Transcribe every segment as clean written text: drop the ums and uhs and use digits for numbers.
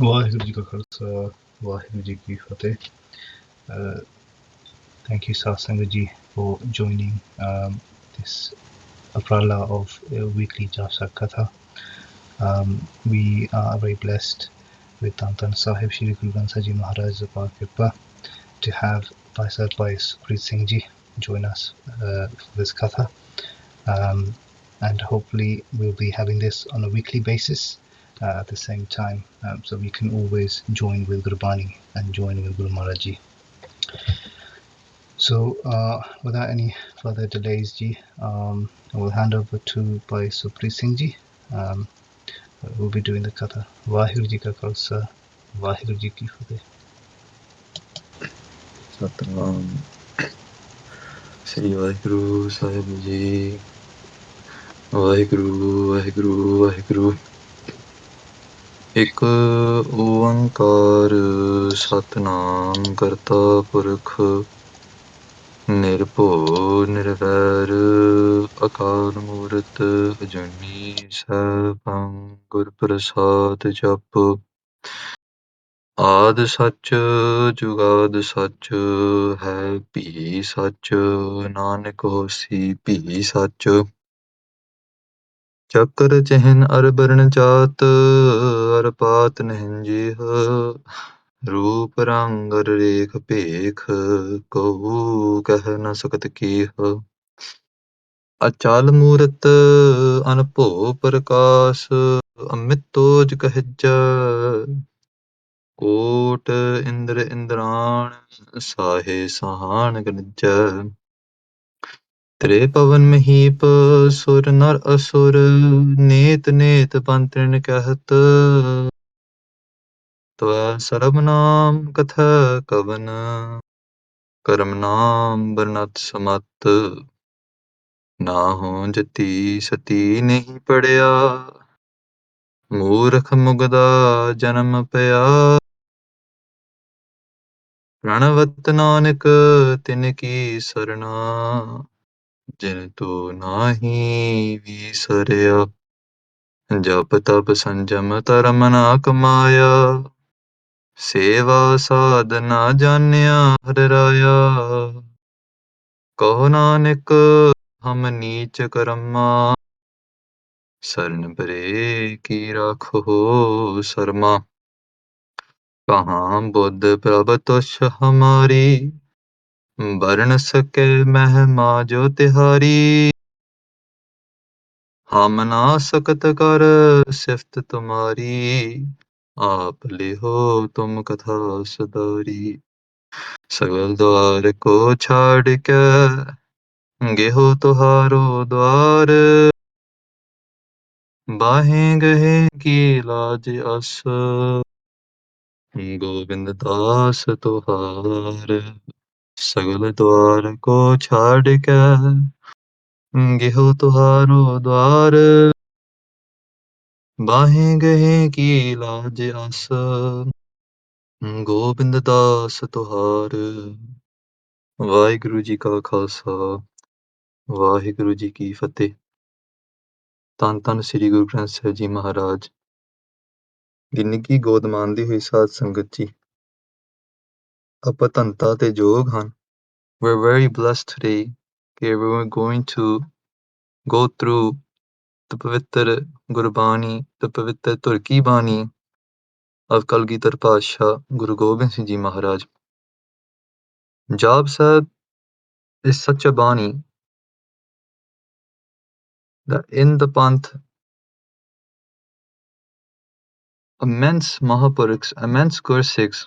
ਵਾਹਿਗੁਰੂ ਜੀ ਕਾ ਖਾਲਸਾ ਵਾਹਿਗੁਰੂ ਜੀ ਕੀ ਫਤਿਹ. Thank you, Satsanga ji, for joining this umbrella of weekly Jaap Sahib Katha. We are very blessed with Untitled Sahib Shri Guru Granth Sahib Ji Maharaj Apar Kripa to have Bhai Supreet Singh ji join us for this Katha. And hopefully we'll be having this on a weekly basis at the same time, so we can always join with Gurbani and join with Guru Maharaj ji. So without any further delays ji, I will hand over to Bhai Supreet Singh ji, who will be doing the Katha. Vaheguru ji ka Khalsa, Vaheguru ji ki Fateh. Satnam ਸ੍ਰੀ ਵਾਹਿਗੁਰੂ ਸਾਹਿਬ ਜੀ। ਵਾਹਿਗੁਰੂ ਵਾਹਿਗੁਰੂ ਵਾਹਿਗੁਰੂ। ਇੱਕ ਓੰਕਾਰ ਸਤਨਾਮ ਕਰਤਾ ਪੁਰਖ ਨਿਰਭਉ ਨਿਰਵੈਰ ਅਕਾਲ ਮੂਰਤ ਅਜੂਨੀ ਸੈਭੰ ਗੁਰ ਪ੍ਰਸਾਦ ਜਪ। ਆਦਿ ਸੱਚ ਜੁਗਾਦਿ ਸੱਚ ਹੈ ਭੀ ਸੱਚ ਨਾਨਕ ਹੋਸੀ ਭੀ ਸੱਚ। ਚੱਕਰ ਚਿਹਨ ਅਰ ਬਰਨ ਜਾਤ ਅਰ ਪਾਤ ਨਹਿੰ ਜੀਹ ਰੂਪ ਰੰਗ ਅਰ ਰੇਖ ਭੇਖ ਕਹੂ ਕਹਿ ਨ ਸਕਤ ਕੀਹ। ਅਚਲ ਮੂਰਤ ਅਨਭਉ ਪ੍ਰਕਾਸ਼ ਅਮਿਤੋਜ ਕਹਿਜੈ ਕੋਟ ਇੰਦਰ ਇੰਦਰਾਣ ਸਾਹੇ ਸਾਹਾਨ ਗਨਜੈ। ਤ੍ਰੇ ਪਵਨ ਮਹੀਪ ਸੁਰ ਨਰ ਅਸੁਰ ਨੇਤ ਨੇਤ ਪੰਤ੍ਰਿਨ ਕਹਿਤ। ਤਵੈ ਸਰਬ ਨਾਮ ਕਥੈ ਕਵਨ ਕਰਮ ਨਾਮ ਬਰਨਤ ਸਮਤ। ਨਾਹੂ ਜਤੀ ਸਤੀ ਨਹੀਂ ਪੜਿਆ ਮੂਰਖ ਮੁਗਦਾ ਜਨਮ ਪਿਆ। ਪ੍ਰਣਵਤ ਨਾਨਕ ਤਿਨ ਕੀ ਸਰਣਾ ਜਿਨ ਤੂੰ ਨਾਹੀ ਵੀਸਰਿਆ। ਜਪ ਤਪ ਸੰਜਮ ਧਰਮ ਨਾ ਕਮਾਇਆ ਸੇਵਾ ਸਾਧ ਨਾ ਜਾਣਿਆ ਹਰਿ ਰਾਇਆ। ਕਹੋ ਨਾਨਕ ਹਮ ਨੀਚ ਕਰਮਾ ਸਰਨ ਪਰੇ ਕੀ ਰਾਖੋ ਸਰਮਾ। ਕਹਾਂ ਬੁੱਧ ਪ੍ਰਭ ਤੁਛ ਹਮਾਰੀ ਬਰਨ ਸਕੈ ਮਹਿਮਾ ਜੋ ਤਿਹਾਰੀ। ਹਮ ਨਾ ਸਕਤ ਕਰ ਸਿਫਤ ਤੁਮਾਰੀ ਆਪ ਲਿਹੋ ਤੁਮ ਕਥਾ ਸੁਧਾਰੀ। ਸਗਲ ਦੁਆਰ ਕੋ ਛਾੜ ਕੇ ਗੇਹੋ ਤੁਹਾਰੋ ਦੁਆਰ। ਬਾਹੇ ਗਹੇ ਕੀ ਲਾਜ ਅਸ ਗੋਬਿੰਦ ਦਾਸ ਤੁਹਾਰ। ਸਗਲ ਦੁਆਰ ਕੋ ਛਾੜ ਕੇ ਗੇਹੋ ਤੁਹਾਰੋ ਦੁਆਰ। ਬਾਹੇ ਗਹੇ ਕੀ ਲਾਜ ਅਸ ਗੋਬਿੰਦ ਦਾਸ ਤੁਹਾਰ। ਵਾਹਿਗੁਰੂ ਜੀ ਕਾ ਖਾਲਸਾ ਵਾਹਿਗੁਰੂ ਜੀ ਕੀ ਫਤਿਹ। ਧੰਨ ਧੰਨ ਸ੍ਰੀ ਗੁਰੂ ਗ੍ਰੰਥ ਸਾਹਿਬ ਜੀ ਮਹਾਰਾਜ ਦੀ ਨਿੱਘੀ ਗੋਦ ਮਾਣਦੀ ਹੋਈ ਸਾਧ ਸੰਗਤ ਜੀ, ਆਪਾਂ ਧੰਨਤਾ ਤੇ ਯੋਗ ਹਨ। We're very blessed today. Okay, we're going to go through the ਪਵਿੱਤਰ ਗੁਰਬਾਣੀ, the ਪਵਿੱਤਰ ਤੁਰਕੀ ਬਾਣੀ of Kalgidhar Pasha Guru Gobind Singh Ji Maharaj. Jaap Sahib is such a bani that in the Panth, immense Mahapurukhs, immense Gursikhs,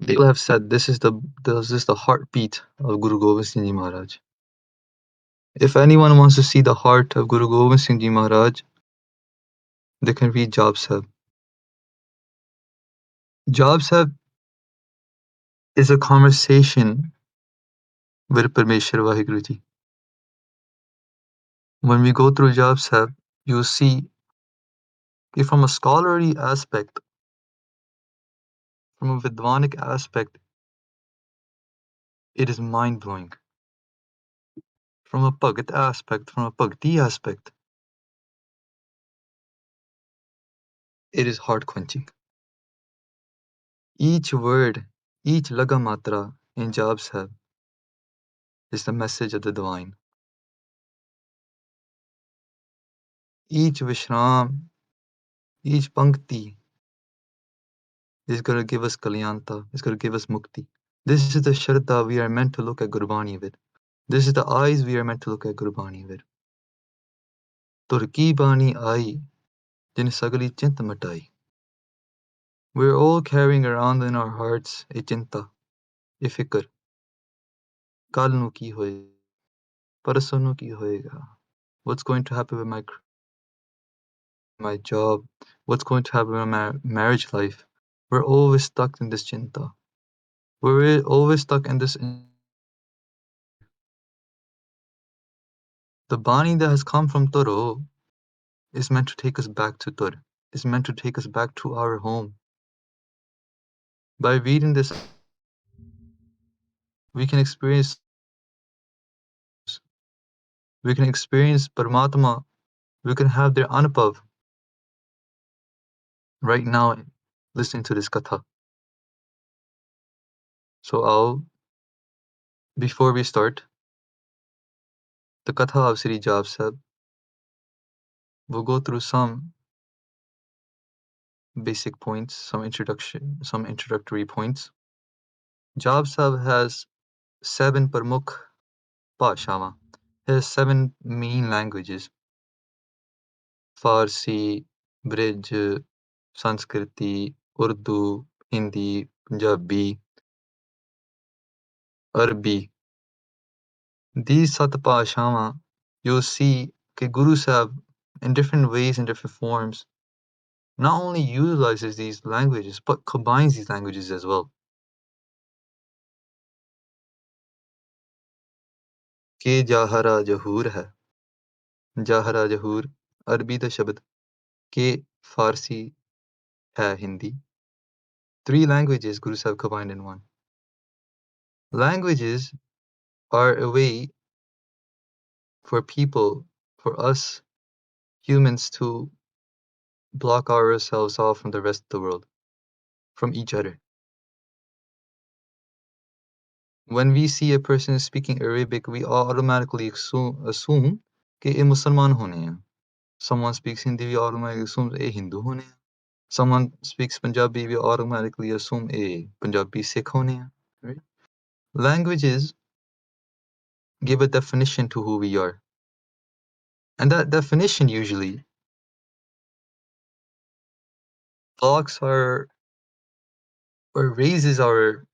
they will have said this is the heartbeat of Guru Gobind Singh Ji Maharaj. If anyone wants to see the heart of Guru Gobind Singh Ji Maharaj, they can read Jaap Sahib. Jaap Sahib is a conversation with Parmeshwar Vaheguru Ji. When we go through Jaap Sahib, you see from a scholarly aspect, from a Vidwanic aspect, it is mind-blowing. From a Bhagat aspect, from a Bhakti aspect, it is heart-quenching. Each word, each laga matra in Jaap Sahib is the message of the divine. Each Vishram, each Pankti is going to give us Kalyanta, is going to give us Mukti. This is the Shraddha we are meant to look at Gurbani with. This is the eyes we are meant to look at Gurbani with. Turki Bani Ai, Jin Sagali Chint Matai. We're all carrying around in our hearts a chinta, a fikr. Kal nu ki hoega, parason nu ki hoega. What's going to happen with my job? What's going to happen with my marriage life? We're always stuck in this chinta. We're always stuck in this. The Bani that has come from Toro is meant to take us back to Tur, is meant to take us back to our home. By reading this, we can experience Paramatma, we can have their Anubhav right now listening to this Katha. So before we start, the Katha of Sri Jaap Sahib, we'll go through some basic points, some introductory points. Jaap Sahib has 7 Parmukh Bhashawan. He has 7 main languages. Farsi, Brij, Sanskriti, Urdu, Hindi, Punjabi, Arabi. These Sat Bhashawan, you'll see that Guru Sahib, in different ways, in different forms, not only utilizes these languages, but combines these languages as well. Ke Jahara Jahur hai. Jahara Jahur, Arabi da Shabad. Ke Farsi hai Hindi. 3 languages Guru Sahib combined in one. Languages are a way for people, for us humans to block ourselves off from the rest of the world, from each other. When we see a person speaking Arabic, we automatically assume कि ये मुसलमान होने हैं. Someone speaks Hindi, we automatically assume ये हिंदू होने हैं. Someone speaks Punjabi, we automatically assume ये Punjabi Sikh होने हैं. Right? Languages give a definition to who we are. And that definition usually blocks our or raises our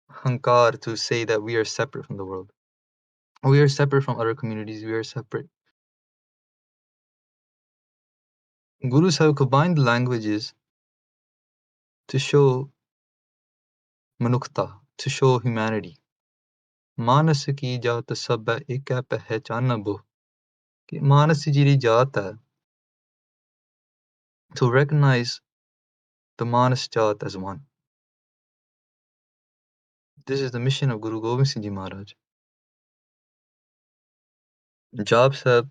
hankar to say that we are separate from the world. We are separate from other communities, we are separate. Gurus have combined languages to show manukta, to show humanity. मानस की जात सब एक है पहचानबो कि मानस जिरी जात है to recognize the Manas Jat as one. This is the mission of Guru Gobind Singh Ji Maharaj. Jaap Sahib,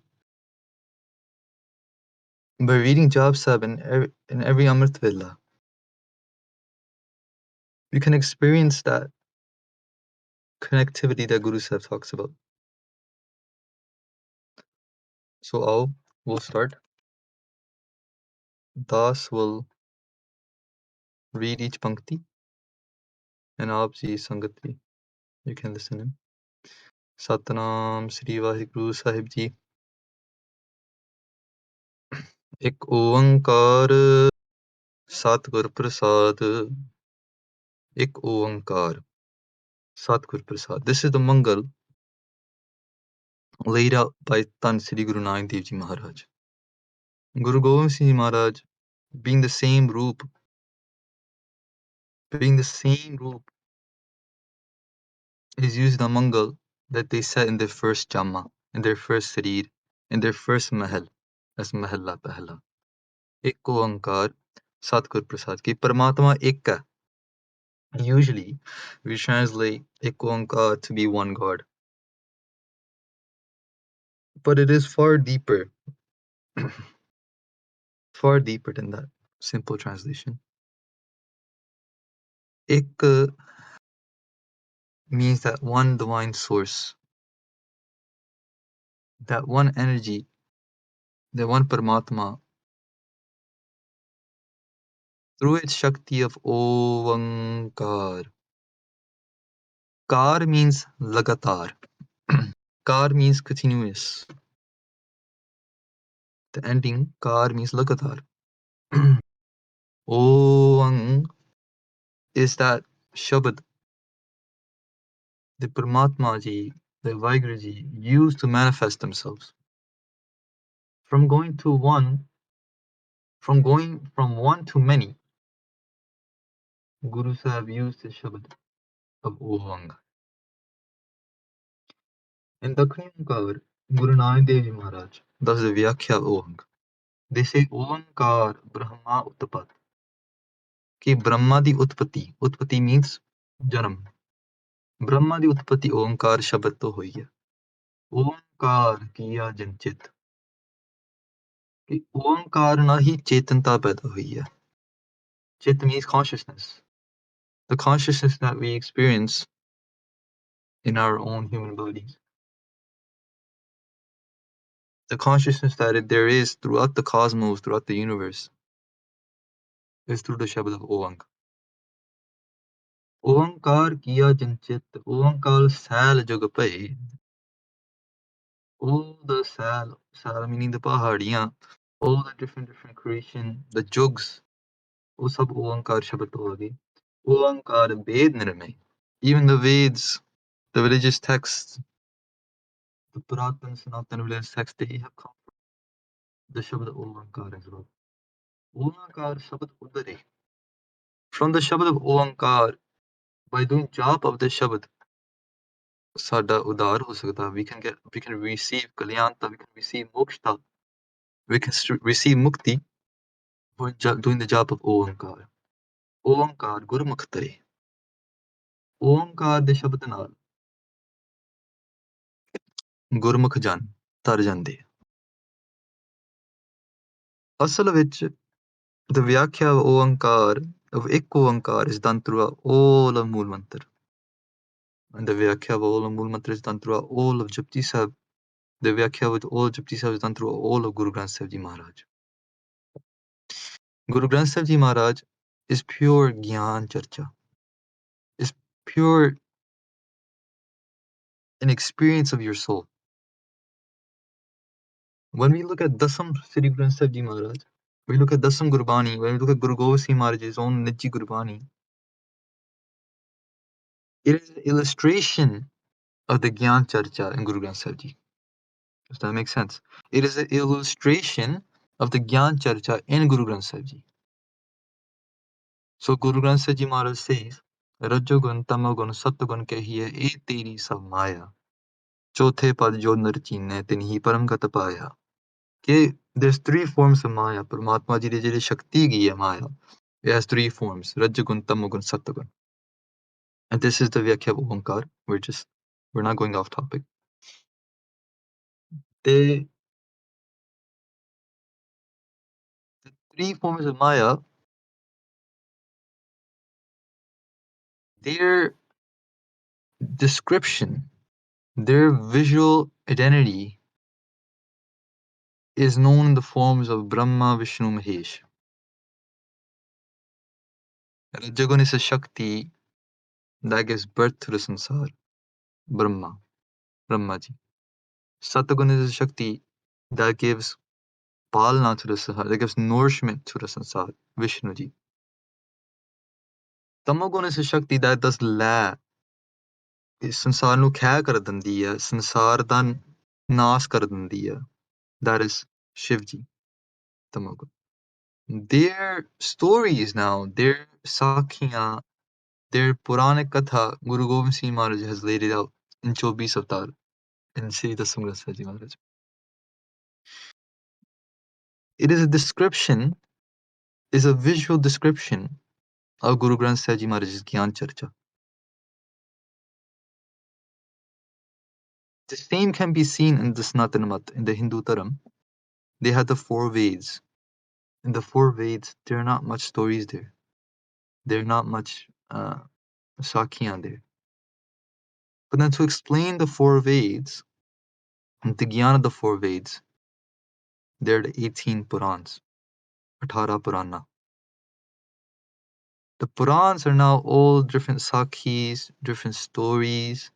by reading Jaap Sahib in every Amrit Vela, we can experience that connectivity that Guru Sahib talks about. So we'll start. Das will read each pankti, and aap ji sangatri, you can listen in. Satnam Sri Vaheguru Sahib Ji. Ek oankar Satgur Prasad. Ek oankar Satgur Prasad. This is the Mangal laid out by Tan Sri Guru Nanak Dev Ji Maharaj. Guru Gobind Singh Ji Maharaj, being the same roop, is used the Mangal that they said in their first Jamma, in their first Sarir, in their first Mahal, as Mahalla Pahla. Ek oankar Satgur Prasad. Ki Paramatma ek hai. Usually, we translate Ek oankar to be one God. But it is far deeper than that. Simple translation. Ek means that one divine source, that one energy, that one Paramatma, through its Shakti of Ovankar. Kar means lagatar. Kar means continuous. The ending Kar means lagatar. Ovang is that Shabad, the Paramatma ji, the Vaheguru ji, used to manifest themselves. From going from one to many, Guru Sahib used the Shabad of Ovang. In Dakhini Onkar, Guru Nanak Dev Ji Maharaj does the Vyakhya of Ovang. They say Ovankar Brahma Utpat. कि ब्रह्मा दी उत्पत्ति, उत्पत्ति means जन्म, ब्रह्मा दी उत्पत्ति ओंकार शब्द तो हुई है। ओंकार किया जंचित, कि ओंकार ना ही चेतनता पैदा हुई है। Chit means consciousness, the consciousness that we experience in our own human bodies, the consciousness that there is throughout the cosmos, throughout the universe, is through the Shabad of Oang. Oankar kiya janchit, Oankar sal jug pay. All the sal meaning the pahadiyan, all the different creation, the jugs, वो सब ओंकार शब्द हो गए। ओंकार वेद Nirmay. Even the Veds, the religious texts, the Puratan Sanatan religious texts, they have come from the Shabad Oankar as well. Oankar Shabad Udare. From the Shabad of Oankar, by doing Jaap of the Shabad, Sada Udar ho sakta, we can receive Kalyanta, we can receive Mokshta, we can receive Mukti for doing the Jaap of Oankar. Oankar Gurmukh Tare. Oankar ਦੇ ਸ਼ਬਦ ਨਾਲ ਗੁਰਮੁਖ ਜਨ ਤਰ ਜਾਂਦੇ। ਅਸਲ ਵਿੱਚ the Vyakhya of Oankar, of Ek Oankar, is done throughout all of Mool Mantra. And the Vyakhya of all of Mool Mantra is done throughout all of Japji Sahib. The Vyakhya with all Japji Sahib is done through all of Guru Granth Sahib Ji Maharaj. Guru Granth Sahib Ji Maharaj is pure Gyan Charcha. Is pure an experience of your soul. When we look at Dasam Sri Guru Granth Sahib Ji Maharaj, we look at Dasam Gurbani, when we look at Guru Gobind Singh Maharaj's own Niji Gurbani, it is an illustration of the Gyan Charcha in Guru Granth Sahib Ji. Does that make sense? It is an illustration of the Gyan Charcha in Guru Granth Sahib Ji. So Guru Granth Sahib Ji Maharaj says, Rajogun, Tamagun, Satagun kahiye e teri sab maya. Chothe pad jo nar chine tinhi param gat paya. Okay, there's three forms of Maya. Paramatma ji de jehde Shakti gi hai Maya. It has three forms: Rajagun, Tamagun, Satagun. And this is the Vyakhya of Oankar. We're not going off topic. The three forms of Maya, their description, their visual identity is known in the forms of Brahma, Vishnu, Mahesh. Rajagun is a Shakti that gives birth to the Sansar, Brahma ji. Satagun is a Shakti that gives Palna to the Sansar, that gives nourishment to the Sansar, Vishnu ji. Tamagun is a Shakti that does la. ਸੰਸਾਰ ਨੂੰ ਖਹਿ ਕਰ ਦਿੰਦੀ ਹੈ, ਸੰਸਾਰ ਦਾ ਨਾਸ ਕਰ ਦਿੰਦੀ ਹੈ. That is Shivji, Tamagun. Their stories now, their Sakhiyan, their Puranic Katha, Guru Gobind Singh Maharaj has laid it out in 24 Avatar in Sri Dasam Granth Sahib Ji Maharaj. It is a description, is a visual description of Guru Granth Sahib Ji Maharaj's Gyan Charcha. The same can be seen in the Sanatana Mat, in the Hindu Dharam. They had the four Veds. In the four Veds, there are not much stories there. There are not much Sakhiyan there. But then to explain the four Veds, the Gyan of the four Veds, there are the 18 Purans, 18 Purana. The Purans are now all different Sakhis, different stories,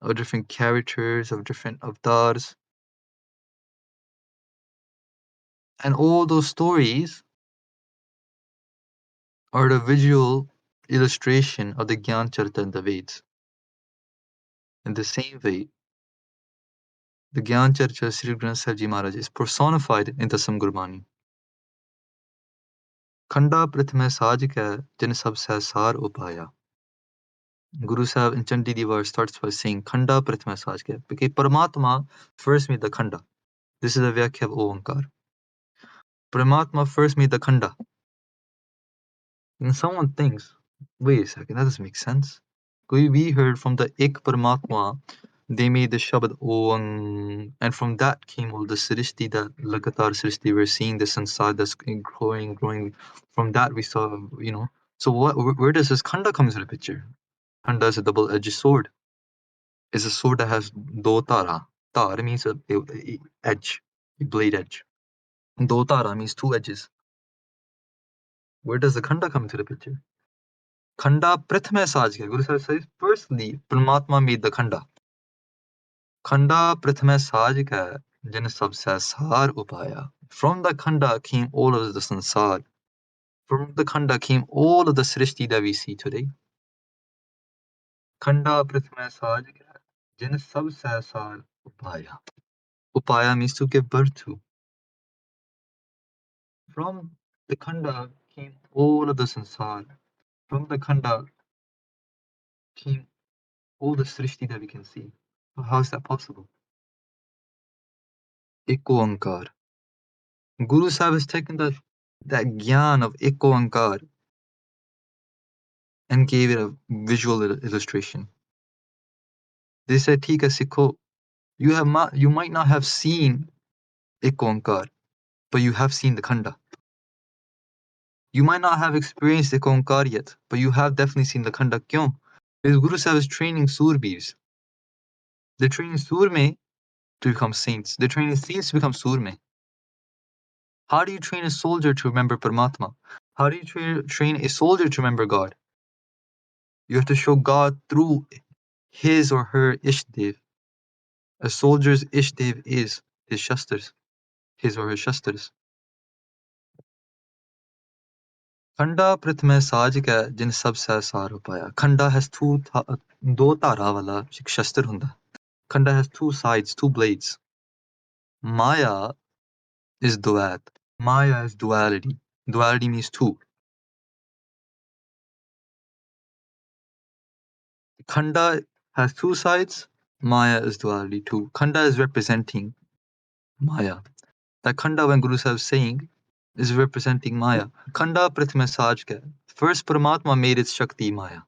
of different characters, of different avatars. And all those stories are the visual illustration of the Gyan Charita in the Veds. In the same way, the Gyan Charita of Sri Guru Granth Sahib Ji Maharaj is personified in the Samgurbani. Khanda prathame saaj kya jin sab sahsar upaya. Guru Sahib in Chandi Divar starts by saying Khanda prathame saaj kya, because Paramatma first made the Khanda. This is the Vyakhya of Oankar. Paramatma first made the Khanda. And someone thinks, wait a second, that doesn't make sense. We heard from the Ik Paramatma, they made the Shabad Om, and from that came all the Srishti, that Lagatar Srishti, we're seeing the Sansar that's growing. From that we saw, So where does this Khanda come into the picture? Khanda is a double-edged sword. It's a sword that has do tara. Tar means a edge, a blade edge. Do tara means two edges. Where does the Khanda come into the picture? Khanda prathame saaj kya. Guru Sahib says, firstly, Paramatma made the Khanda. Khanda prathame saaj kya, jin sab sahsar upaya. From the Khanda came all of the sansar. From the Khanda came all of the srishti that we see today. Khanda prathame saaj kya, jin sab sahsar upaya. Upaya means to give birth to. From the Khanda came all of the sansar. From the Khanda came all the srishti that we can see. So how is that possible? Eko Ankar. Guru Sahib has taken that gyan of Eko Ankar and gave it a visual illustration. They said, "Theek hai Sikho, you might not have seen Eko Ankar, but you have seen the Khanda. You might not have experienced Eko Ankar yet, but you have definitely seen the Khanda. Kyun? Because Guru Sahib is training Surbeers. They're training Surme to become saints. They're training saints to become Surme. How do you train a soldier to remember Paramatma? How do you train a soldier to remember God? You have to show God through his or her Ishdev. A soldier's Ishdev is his Shastras, his or her Shastras. Khanda prathame saaj kya jin sab sahsar upaya. Khanda has do tara wala Shastra hunda. Khanda has two sides, two blades. Maya is duat. Maya is duality. Duality means two. Khanda has two sides. Maya is duality too. Khanda is representing Maya. That Khanda, when Guru Sahib is saying, is representing Maya. Khanda prathame saaj kya. First Paramatma made its Shakti Maya.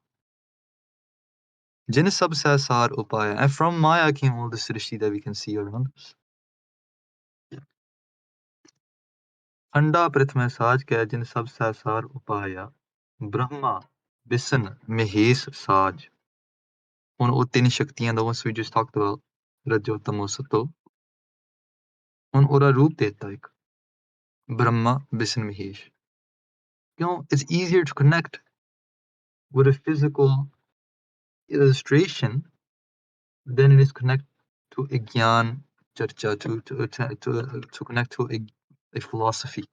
Jin sab sahsar upaya. And from Maya came all the Srishti that we can see around us. Khanda prathame saaj kya jin sab sahsar upaya. Brahma, Bisan, Mahesh, Saj. On ਉਹ ਤਿੰਨ ਸ਼ਕਤੀਆਂ, the ones we just talked about, Rajo, Tamo, Sato. ਹੁਣ ਉਹਦਾ ਰੂਪ ਦੇਤਾ ਇੱਕ, Brahma, Bisan, Mahesh. It's easier to connect with a physical illustration than it is connect to a gyan charcha, to connect to a philosophy.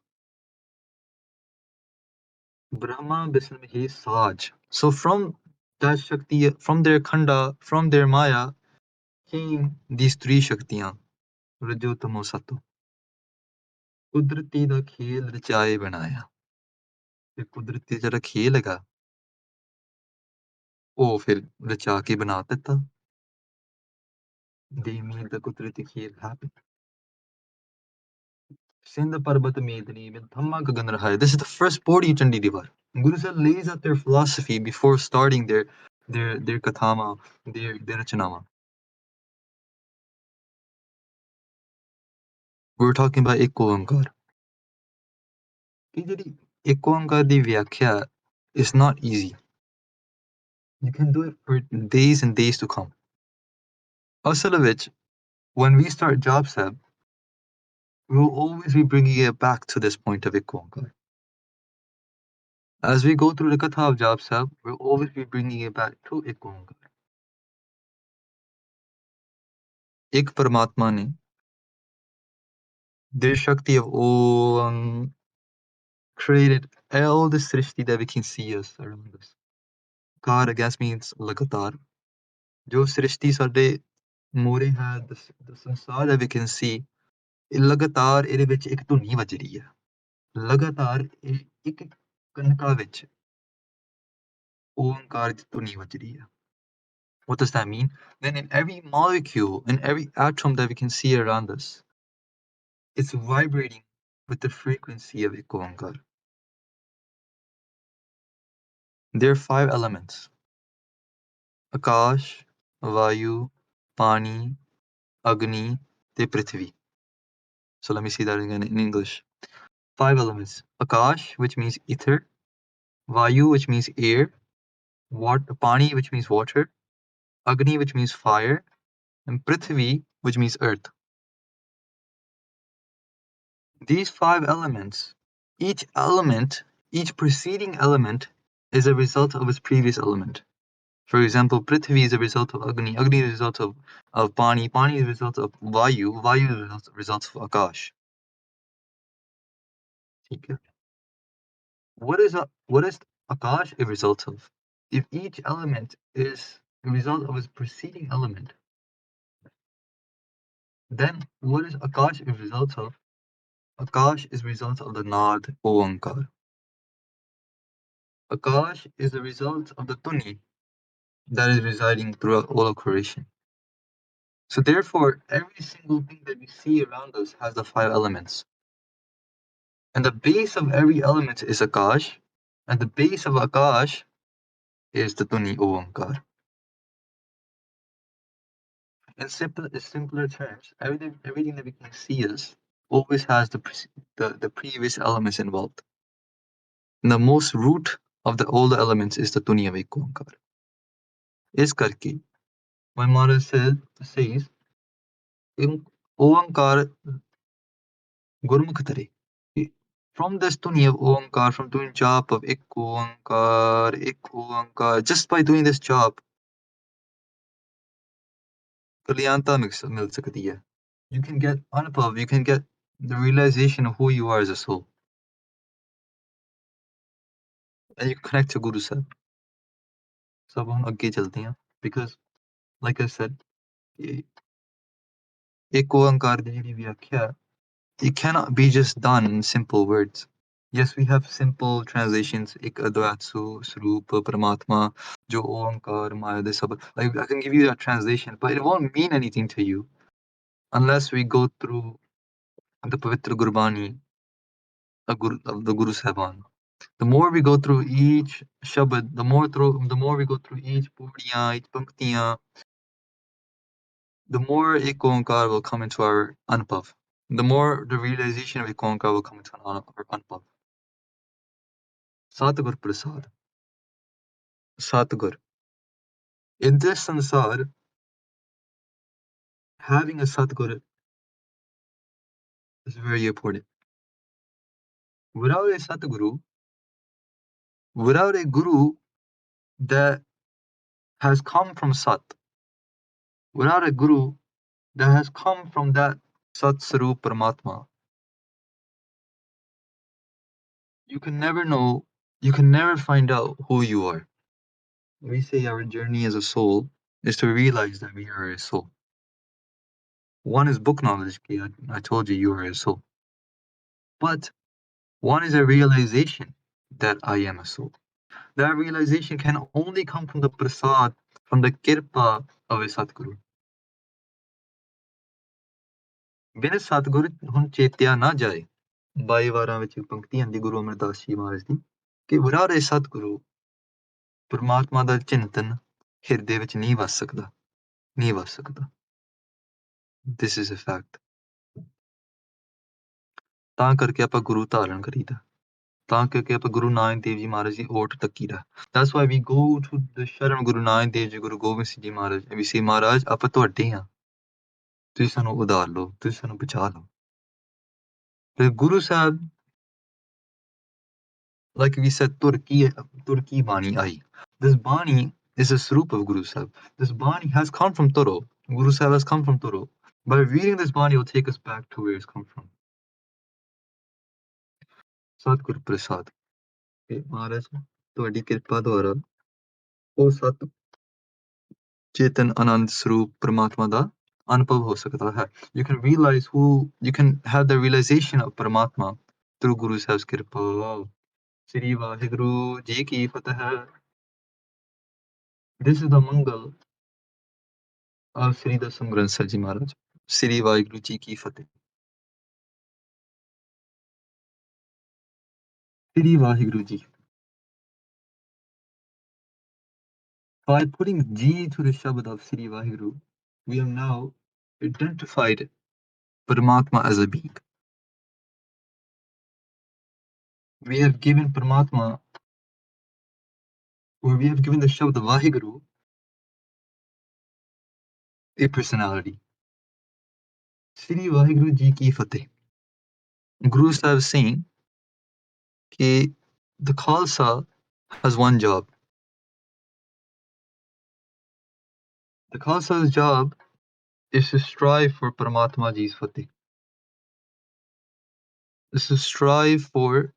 Brahma, Bisan, Mahesh, Saj. So from that Shakti, from their Khanda, from their Maya, came these three Shaktiyan, Rajo, Tamo, Sato. ਕੁਦਰਤੀ ਦਾ ਖੇਲ ਰਚਾਏ ਬਣਾਇਆ ਤੇ ਕੁਦਰਤੀ ਜਿਹੜਾ ਖੇਲ ਹੈਗਾ ਉਹ ਫਿਰ ਰਚਾ ਕੇ ਬਣਾ ਦਿੱਤਾ they made the ਕੁਦਰਤੀ ਖੇਲ happen. ਸਿੰਧ ਪਰਬਤ ਮੇਦਨੀ ਮੈਂ Dhamma Gagan ਰਹਾਏ. This is the first pori Chandi Divar. Guru Sahib lays out their philosophy before starting their kathama, their rachanama. We're talking about Eko Ankar. ਕਿ ਜਿਹੜੀ ਇੱਕ ਓਂਕਾਰ ਦੀ ਵਿਆਖਿਆ is not easy. You can do it for days and days to come. ਅਸਲ ਵਿੱਚ, when we start Jaap Sahib, we'll always be bringing it back to this point of ਇੱਕ Onkar. As we go through the Katha of Jaap Sahib, we'll always be bringing it back to ਇੱਕ ਓਂਕਾਰ. ਇੱਕ ਪਰਮਾਤਮਾ ਨੇ their Shakti of Om created all the Srishti that we can see us around us. Akar against means lagatar. ਜੋ ਸ੍ਰਿਸ਼ਟੀ ਸਾਡੇ ਮੂਹਰੇ ਹੈ, the ਸੰਸਾਰ that we can see, ਇਹ ਲਗਾਤਾਰ ਇਹਦੇ ਵਿੱਚ ਇੱਕ ਧੁਨੀ ਵੱਜ ਰਹੀ ਹੈ। ਲਗਾਤਾਰ ਇਹ ਇੱਕ ਕਣਕਾਂ ਵਿੱਚ ਓਂਕਾਰ ਦੀ ਧੁਨੀ ਵੱਜ ਰਹੀ ਹੈ। What does that mean? Then in every molecule, in every atom that we can see around us, it's vibrating with the frequency of ਇੱਕ Onkar. There are 5 elements. Akash, Vayu, Pani, Agni, ਤੇ Prithvi. So let me see that again in English. 5 elements. Akash, which means ether. Vayu, which means air. Pani, which means water. Agni, which means fire. And Prithvi, which means earth. These 5 elements, each preceding element is a result of its previous element. For example, Prithvi is a result of Agni. Agni is a result of Pani. Pani is a result of Vayu. Vayu is a result of Akash. Okay. What is Akash a result of? If each element is a result of its preceding element, then what is Akash a result of? Akash is a result of the Nad Oankar. Akash is a result of the Tuni that is residing throughout all of creation. So therefore, every single thing that we see around us has the 5 elements. And the base of every element is Akash, and the base of Akash is the Tuni Oankar. In simpler terms, everything that we can see us always has the previous elements involved. And the most root of all the elements is the Tuni of ਇੱਕ ਓਂਕਾਰ. ਇਸ ਕਰਕੇ, when Maharaj says, Onkar Gurmukh ਧਰੇ. From this Tuni of Onkar, from doing jap of ਇੱਕ Onkar, just by doing this jap, ਕਲਿਆਣਤਾ ਮਿਲ ਸਕਦੀ ਹੈ. You can get anubhav, you can get the realization of who you are as a soul. And you connect to Guru Sahib. So हम आगे चलते हैं, because like I said, एक ओंकार ਦੀ ਜਿਹੜੀ ਵਿਆਖਿਆ, it cannot be just done in simple words. Yes, we have simple translations, ਇੱਕ ਅਦਵੈਤ ਸਰੂਪ ਪਰਮਾਤਮਾ ਜੋ ਓਂਕਾਰ ਮਾਇਆ ਦੇ ਸਬਦ. Like I can give you that translation, but it won't mean anything to you unless we go through the Pavitra Gurbani of the Guru Sahibaan. The more we go through each shabad, the more we go through each puriyan, each panktiyan, the more ek onkar will come into our anubhav. The more the realization of ek onkar will come into our anubhav. Satgur Prasad. Satgur. In this sansar, having a Satgur is very important. Without a Satguru, without a Guru that has come from Sat, without a Guru that has come from that Sat Sarup Paramatma, you can never know, you can never find out who you are. We say our journey as a soul is to realize that we are a soul. One is book knowledge, I told you are a soul. But one is a realization that I am a soul. That realization can only come from the prasad, from the kirpa of a Satguru. ਬਿਨ ਸਤਿਗੁਰ ਹੁਣ ਚੇਤਿਆ ਨਾ ਜਾਏ, 22 ਵਾਰਾਂ ਵਿੱਚ ਪੰਕਤੀ ਆਂਦੀ ਗੁਰੂ ਅਮਰਦਾਸ ਜੀ ਮਹਾਰਾਜ ਦੀ, ਕਿ ਵਰਾਰੇ ਸਤਿਗੁਰੂ ਪਰਮਾਤਮਾ ਦਾ ਚਿੰਤਨ ਹਿਰਦੇ ਵਿੱਚ ਨਹੀਂ ਵਸ ਸਕਦਾ, ਨਹੀਂ ਵਸ ਸਕਦਾ. This is a fact. ਤਾਂ ਕਰਕੇ ਆਪਾਂ ਗੁਰੂ ਧਾਰਨ ਕਰੀਦਾ. ਤਾਂ ਕਰਕੇ ਆਪਾਂ ਗੁਰੂ ਨਾਨਕ ਦੇਵ ਜੀ ਮਹਾਰਾਜ ਦੀ ਓਟ ਤੱਕੀਦਾ। That's why we go to the Sharan Guru Nanak Dev ji, Guru Gobind Singh ji Maharaj, and we say, ਮਹਾਰਾਜ ਆਪਾਂ ਤੁਹਾਡੇ ਹਾਂ, ਤੁਸੀਂ ਸਾਨੂੰ ਉਧਾਰ ਲਓ, ਤੁਸੀਂ ਸਾਨੂੰ ਬਚਾ ਲਓ। ਤੇ Guru Sahib, like we said, ਤੁਰਕੀ ਬਾਣੀ ਆਈ। This Bani is a Swarup of Guru Sahib. This Bani has come from Toro. Guru Sahib has come from Toro. By reading this Bani, will take us back to where it's come from. Satguru Prasad. ਮਹਾਰਾਜ ਤੁਹਾਡੀ ਕਿਰਪਾ ਦੁਆਰਾ ਉਹ ਸਤ ਚੇਤਨ ਆਨੰਦ ਸਰੂਪ ਪਰਮਾਤਮਾ ਦਾ ਅਨੁਭਵ ਹੋ ਸਕਦਾ ਹੈ। You can realize you can have the realization of Paramatma through Guru Sahib's ਕਿਰਪਾ। ਸ੍ਰੀ ਵਾਹਿਗੁਰੂ ਜੀ ਕੀ ਫਤਿਹ। This is the Mangal of Sri Dasam Granth Sahib Ji Maharaj. Sri Vaheguru Ji ki Fateh. Sri Vaheguru Ji. By putting Ji to the Shabad of Sri Vaheguru, we have now identified Paramatma as a being. We have given Paramatma, or we have given the Shabad of Vaheguru a personality. Sri Vaheguru Ji ki Fateh. Guru Sahib is saying that the Khalsa has one job. The Khalsa's job is to strive for Paramatma Ji's Fateh. Is to strive for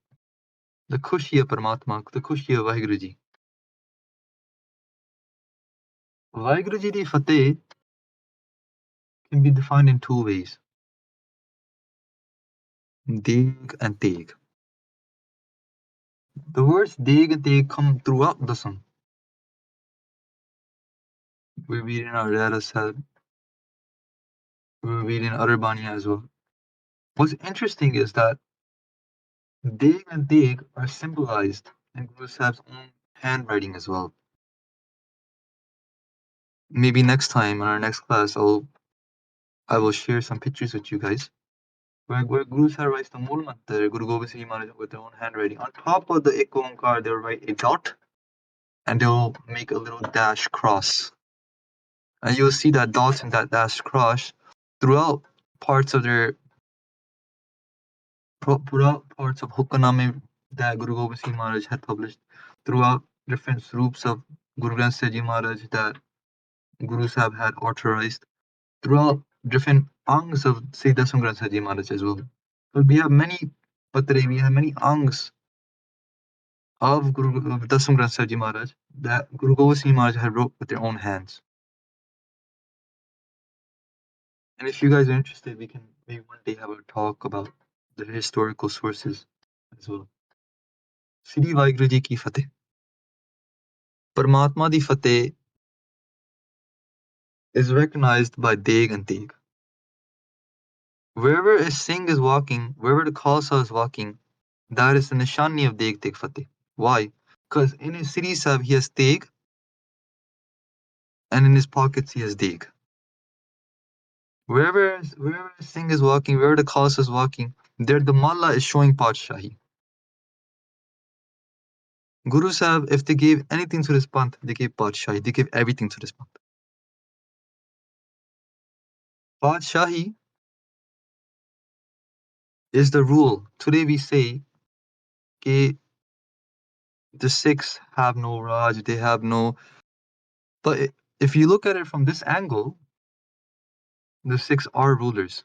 the Khushi of Paramatma, the Khushi of Vaheguru Ji. Vaheguru Ji di Fateh can be defined in two ways. Deg and Teg. The words Deg and Teg come throughout the song. We read in our Rara Sahib. We read in Arbani as well. What's interesting is that Deg and Teg are symbolized in Guru Sahib's own handwriting as well. Maybe next time in our next class, I will share some pictures with you guys. Where Guru Sahib writes the Mool Mantar, Guru Gobind Singh Maharaj with their own handwriting. On top of the Ek Onkar, they'll write a dot and they'll make a little dash cross. And you'll see that dot and that dash cross throughout parts of Hukaname that Guru Gobind Singh Maharaj had published, throughout different groups of Guru Granth Sahib Ji Maharaj that Guru Sahib had authorized, throughout different angs of Sri Dasam Granth Sahib Ji Maharaj as well. But we have many patre, we have many angs of Dasam Granth Sahib Ji Maharaj that Guru Gobind Singh Maharaj had wrote with their own hands. And if you guys are interested, we can maybe one day have a talk about the historical sources as well. Sri Vaheguru Ji ki Fateh. Paramatma di Fateh is recognized by Deg and Teg. Wherever a Singh is walking, wherever the Khalsa is walking, that is the Nishani of Deg Teg Fateh. Why? Because in his Sri Sahib he has Teg, and in his pockets he has Deg. Wherever a Singh is walking, wherever the Khalsa is walking, there the Malla is showing Padshahi. Guru Sahib, if they gave anything to this Panth, they gave Padshahi. They gave everything to this Panth. Padshahi is the rule. Today we say that the Sikhs have no Raj, they have no... But if you look at it from this angle, the Sikhs are rulers.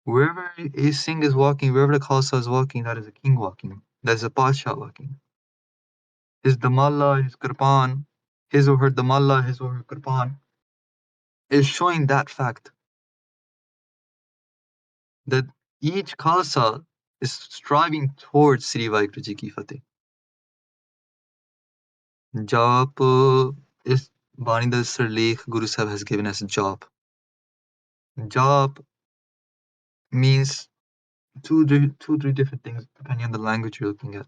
Wherever a Singh is walking, wherever the Khalsa is walking, that is a king walking. That is a Padshah walking. His Damalla, his Kirpan, his or her Damalla, his or her Kirpan is showing that fact. That each Khalsa is striving towards Sri Vaheguru Ji ki Fateh. Jaap is Bani da Sirlekh Guru Sahib has given us Jaap. Jaap means two, three different things depending on the language you're looking at.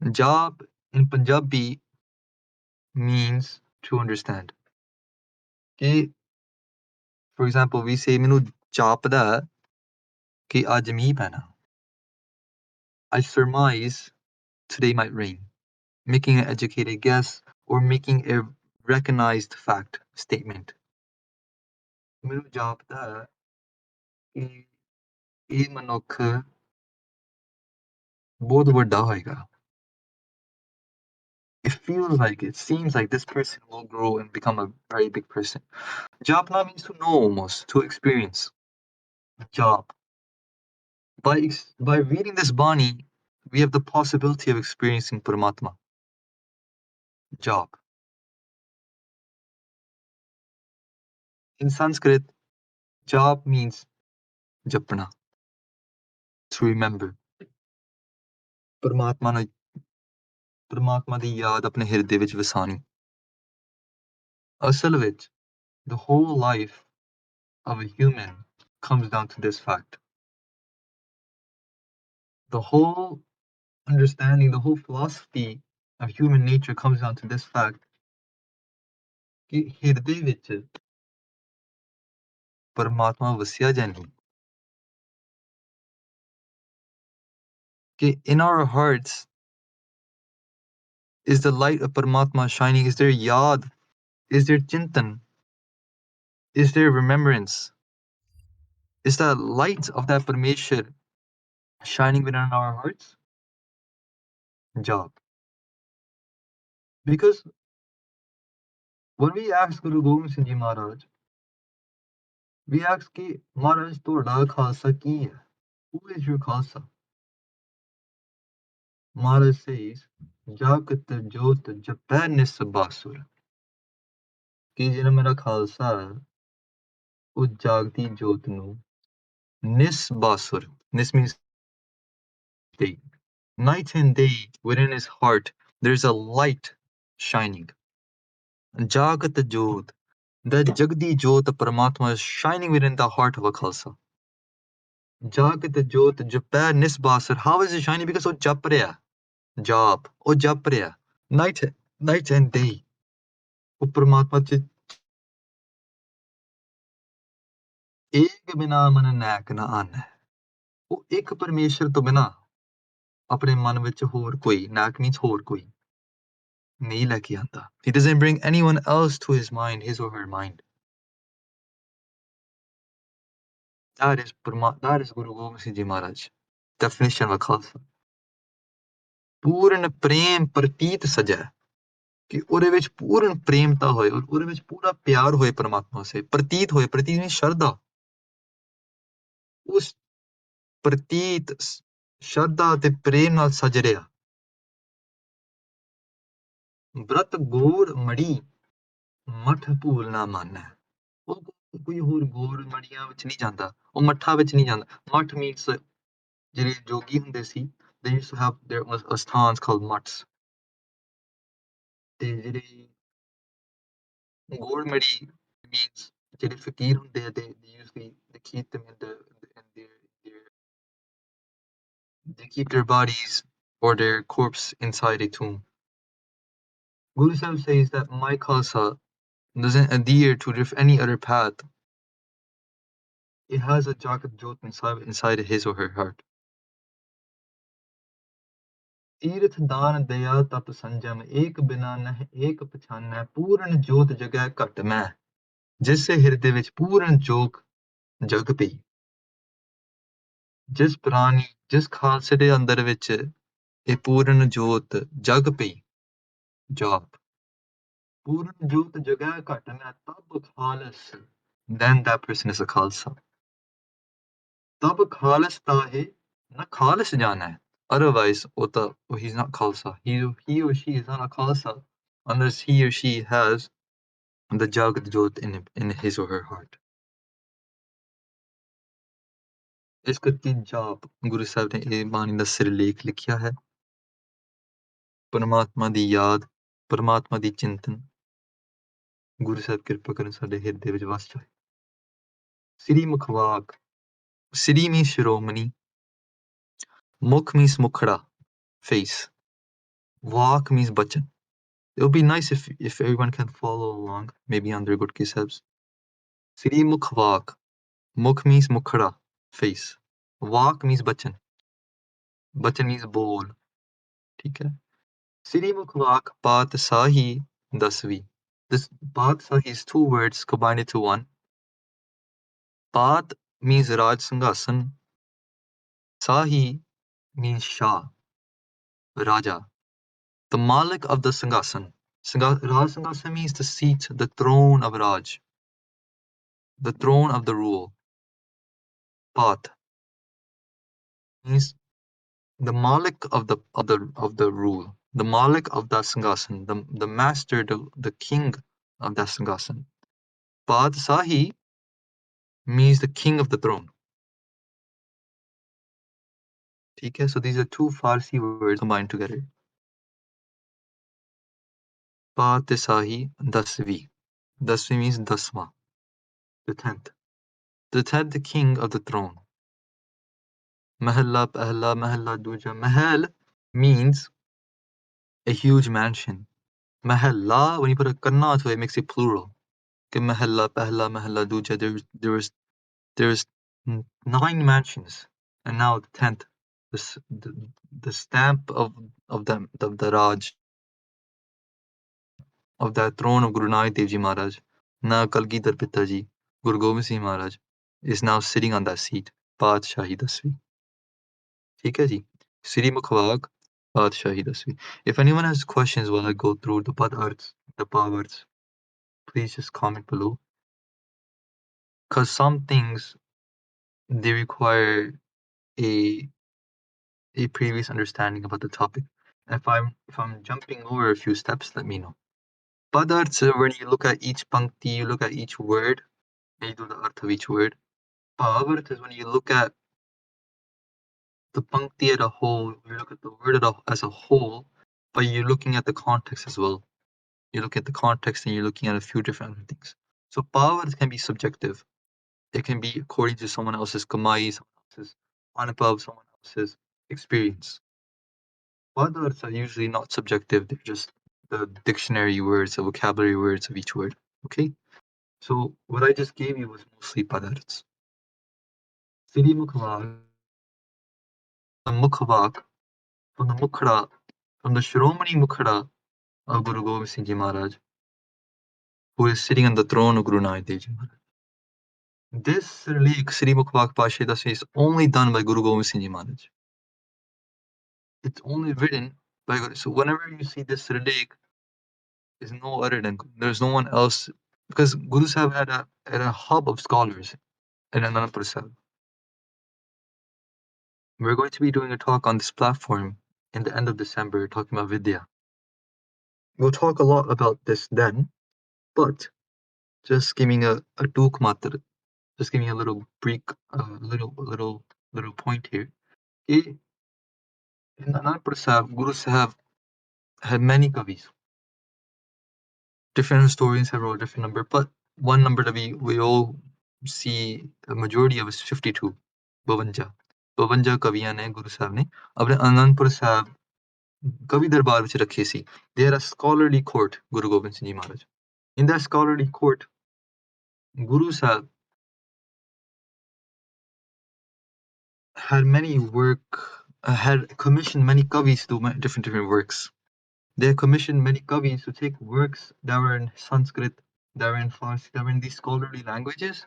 Jaap in Punjabi means to understand. Okay? For example, we say, Minu jaapda ki aaj meeh paina. I surmise today might rain, making an educated guess or making a recognized fact statement. ਮੈਨੂੰ ਜਾਪਦਾ ਹੈ ਕਿ ਇਹ ਮਨੁੱਖ ਬਹੁਤ ਵੱਡਾ ਹੋਏਗਾ. It seems like this person will grow and become a very big person. Japna means to know almost, to experience. Jap. By reading this Bani, we have the possibility of experiencing Paramatma. Jap. In Sanskrit, Jap means Japna, to remember. Paramatma ਦੀ ਯਾਦ ਆਪਣੇ ਹਿਰਦੇ ਵਿੱਚ ਵਸਾਣੀ. ਅਸਲ ਵਿੱਚ, the whole life of a human comes down to this fact. The whole understanding, the whole philosophy of human nature comes down to this fact ਕਿ ਹਿਰਦੇ ਵਿੱਚ ਪਰਮਾਤਮਾ ਵਸਿਆ ਜਾਂ ਨਹੀਂ. ਕਿ in our hearts is the light of Paramatma shining? Is there yad? Is there chintan? Is there remembrance? Is the light of that Parameshwar shining within our hearts? Jap. Because when we ask Guru Gobind Singh Ji Maharaj, we ask ki Maharaj toda Khalsa ki hai? Who is your Khalsa? Maharaj says, Jagat Jot Japੈ Nisabasur. ਕਿ ਜਿਹੜਾ ਮੇਰਾ ਖਾਲਸਾ ਉਹ ਜਾਗਦੀ ਜੋਤ ਨੂੰ ਨਿਸਬਾਸੁਰ. Nis means day. Night and day within his heart there's a light shining. Jagat Jot, that Jagdi Jot of Paramatma is shining within the heart of a Khalsa. Jagat Jot Japੈ Nisbasur. How is it shining? Because ਉਹ ਜਪ ਰਿਹਾ. Jap, ਉਹ ਜਪ ਰਿਹਾ. Night and day. ਉਹ ਪਰਮਾਤਮਾ ਚ ਏਕ ਬਿਨਾ ਮਨ ਨੈਕ ਨਾ ਆਨੈ. ਉਹ ਇੱਕ ਪਰਮੇਸ਼ਰ ਤੋਂ ਬਿਨਾ ਆਪਣੇ ਮਨ ਵਿੱਚ ਹੋਰ ਕੋਈ, ਨੈਕ means ਹੋਰ ਕੋਈ, ਨਹੀਂ ਲੈ ਕੇ ਆਉਂਦਾ. He doesn't bring anyone else to his mind, his or her mind. That is Guru Gobind Singh Ji Maharaj. Definition of Khalsa. ਪੂਰਨ ਪ੍ਰੇਮ ਪ੍ਰਤੀਤ ਸਜੈ. ਕਿ ਉਹਦੇ ਵਿੱਚ ਪੂਰਨ ਪ੍ਰੇਮਤਾ ਹੋਏ ਔਰ ਉਹਦੇ ਵਿੱਚ ਪੂਰਾ ਪਿਆਰ ਹੋਏ ਪਰਮਾਤਮਾ ਸੇ. ਪ੍ਰਤੀਤ ਹੋਏ, ਪ੍ਰਤੀਤ means ਸ਼ਰਧਾ. ਉਸ ਪ੍ਰਤੀਤ ਸ਼ਰਧਾ ਤੇ ਪ੍ਰੇਮ ਨਾਲ ਸਜ ਰਿਹਾ. ਬ੍ਰਤ ਗੋੜ ਮੜੀ ਮਠ ਭੂਲ ਨਾ ਮਾਨੈ. ਉਹ ਕੋਈ ਹੋਰ ਗੋੜ ਮੜੀਆਂ ਵਿੱਚ ਨਹੀਂ ਜਾਂਦਾ, ਉਹ ਮੱਠਾਂ ਵਿੱਚ ਨਹੀਂ ਜਾਂਦਾ. ਮਠ means ਜਿਹੜੇ ਜੋਗੀ ਹੁੰਦੇ ਸੀ, they used to have their asthans called mutts. ਤੇ ਜਿਹੜੇ ਗੋੜ ਮੜੀ means ਜਿਹੜੇ ਫਕੀਰ ਹੁੰਦੇ ਆ, they usually they keep them in they keep their bodies or their corpse inside a tomb. Guru Sahib says that my Khalsa doesn't adhere to any other path. It has a Jagat Jot inside his or her heart. ਤੀਰਥ ਦਾਨ ਦਇਆ ਤਪ ਸੰਜਮ ਏਕ ਬਿਨਾ ਨਹਿ ਏਕ ਪਛਾਨੈ ਪੂਰਨ ਜੋਤ ਜਗੈ ਘਟ ਮੈਂ. ਜਿਸ ਹਿਰਦੇ ਵਿੱਚ ਪੂਰਨ ਜੋਤ ਜਗ ਪਈ. ਜਿਸ ਪ੍ਰਾਣੀ, ਜਿਸ ਖਾਲਸੇ ਦੇ ਅੰਦਰ ਵਿੱਚ ਇਹ ਪੂਰਨ ਜੋਤ ਜਗ ਪਈ. ਜਾਪ. ਪੂਰਨ ਜੋਤ ਜਗੈ ਘਟ ਮੈਂ ਤਬ ਖਾਲਸ. Then that person is a Khalsa. ਤਬ ਖਾਲਸ ਤਾਹੇ ਨਾ ਖਾਲਸ ਜਾਣੈ. Otherwise, he's not Khalsa. He or she is not a Khalsa unless he or she has the Jagat Jot in his or her heart. ਇਸ ਕਰਕੇ ਜਾਪ ਗੁਰੂ ਸਾਹਿਬ ਨੇ ਇਹ ਬਾਣੀ ਦਾ ਸਿਰਲੇਖ ਲਿਖਿਆ ਹੈ. ਪਰਮਾਤਮਾ ਦੀ ਯਾਦ, ਪਰਮਾਤਮਾ ਦੀ ਚਿੰਤਨ ਗੁਰੂ ਸਾਹਿਬ ਕਿਰਪਾ ਕਰਨ ਸਾਡੇ ਹਿਰਦੇ ਵਿੱਚ ਵਸ ਜਾਏ. ਸ੍ਰੀ ਮੁਖਵਾਕ. ਸ੍ਰੀ means Shiromani. Mukh means mukhada, face. Vak means bachan. It would be nice if everyone can follow along, maybe on their Gurki Sahibs. Sri Mukh Vak. Mukh means mukhada, face. Vak means bachan. Bachan means bowl. ठीक है. Siri Mukhwak Paatsahi Dasvi. This Paatsahi is two words combined into one. Paat means Raj Singhasan. Sahi means Shah, Raja. The Malik of the Singhasan. Raj Singhasan means the seat, the throne of Raj, the throne of the rule. Paat means the Malik of the rule, the Malik of the Singhasan, the master, the king of that Singhasan. Paat Sahi means the king of the throne. Okay, so these are two Farsi words combined together. Paatsahi Dasvi. Dasvi means Dasma, the 10th. The 10th king of the throne. Mahalla, Pahla, Mahalla, Duja. Mahal means a huge mansion. Mahalla, when you put a kanna to it, makes it plural. Okay, Mahalla, Pahla, Mahalla, Duja. There's 9 mansions, and now the 10th, the stamp of the Raj, of that throne of Guru Nanak Dev Ji Maharaj, Na Kalgidhar Pitaji, Guru Gobind Singh Maharaj, is now sitting on that seat. Patshahi Dasvi. ठीक है जी. Siri Mukhwag, Patshahi Dasvi. If anyone has questions while I go through the padarts, the pawards, please just comment below. Because some things, they require a previous understanding about the topic. If I'm jumping over a few steps, let me know. Padarts, when you look at each pankti, you look at each word, and you do the arth of each word. Pavart is when you look at the pankti as a whole, you look at the word as a whole, but you're looking at the context as well. You look at the context and you're looking at a few different other things. So Pavart can be subjective. It can be according to someone else's kamai, someone else's anubhav, someone else's experience. Padarts are usually not subjective, they're just the dictionary words, the vocabulary words of each word. Okay? So what I just gave you was mostly padarts. Siri Mukhwag, the Mukhwak, from the Mukhra, from the Shiromani Mukhra of Guru Gobind Singh Ji Maharaj, who is sitting on the throne of Guru Nanak Dev Ji Maharaj. This Sirleek, Sri Mukhwak Pashe Dasvi, is only done by Guru Gobind Singh Ji Maharaj. It's only written by Guru. So whenever you see this Sirleek, is no other than, there's no one else, because Guru Sahib had a hub of scholars in Anandapur Sahib. We're going to be doing a talk on this platform in the end of December, talking about Vidya. We'll talk a lot about this then, but just giving a took matra, just giving a little brief, little point here. In Anandpur Sahib, Guru Sahib had many kavis. Different historians have wrote a different number, but one number that we all see a majority of is 52, 52. 52 ਕਵੀਆਂ ਨੇ ਗੁਰੂ ਸਾਹਿਬ ਨੇ ਆਪਣੇ ਅਨੰਦਪੁਰ ਸਾਹਿਬ ਕਵੀ ਦਰਬਾਰ ਵਿੱਚ ਰੱਖੇ ਸੀ. They had a scholarly court, Guru Gobind Singh Ji Maharaj. In that scholarly court, Guru Sahib had commissioned many kavis to do different works. They had commissioned many kavis to take works that were in Sanskrit, that were in Farsi, that were in these scholarly languages,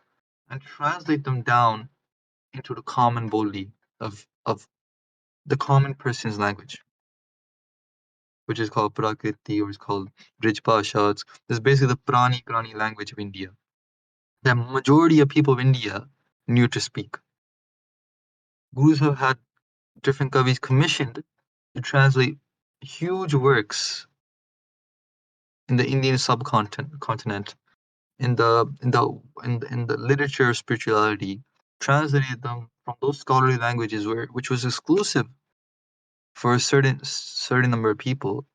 and translate them down into the common Bolli of the common person's language, which is called Prakriti, or is called Brij Bhasha. It's basically the Prani language of India. The majority of people of India knew to speak. Gurus have had different kavis commissioned to translate huge works in the Indian subcontinent, in the literature of spirituality, translated them from those scholarly languages which was exclusive for a certain number of people,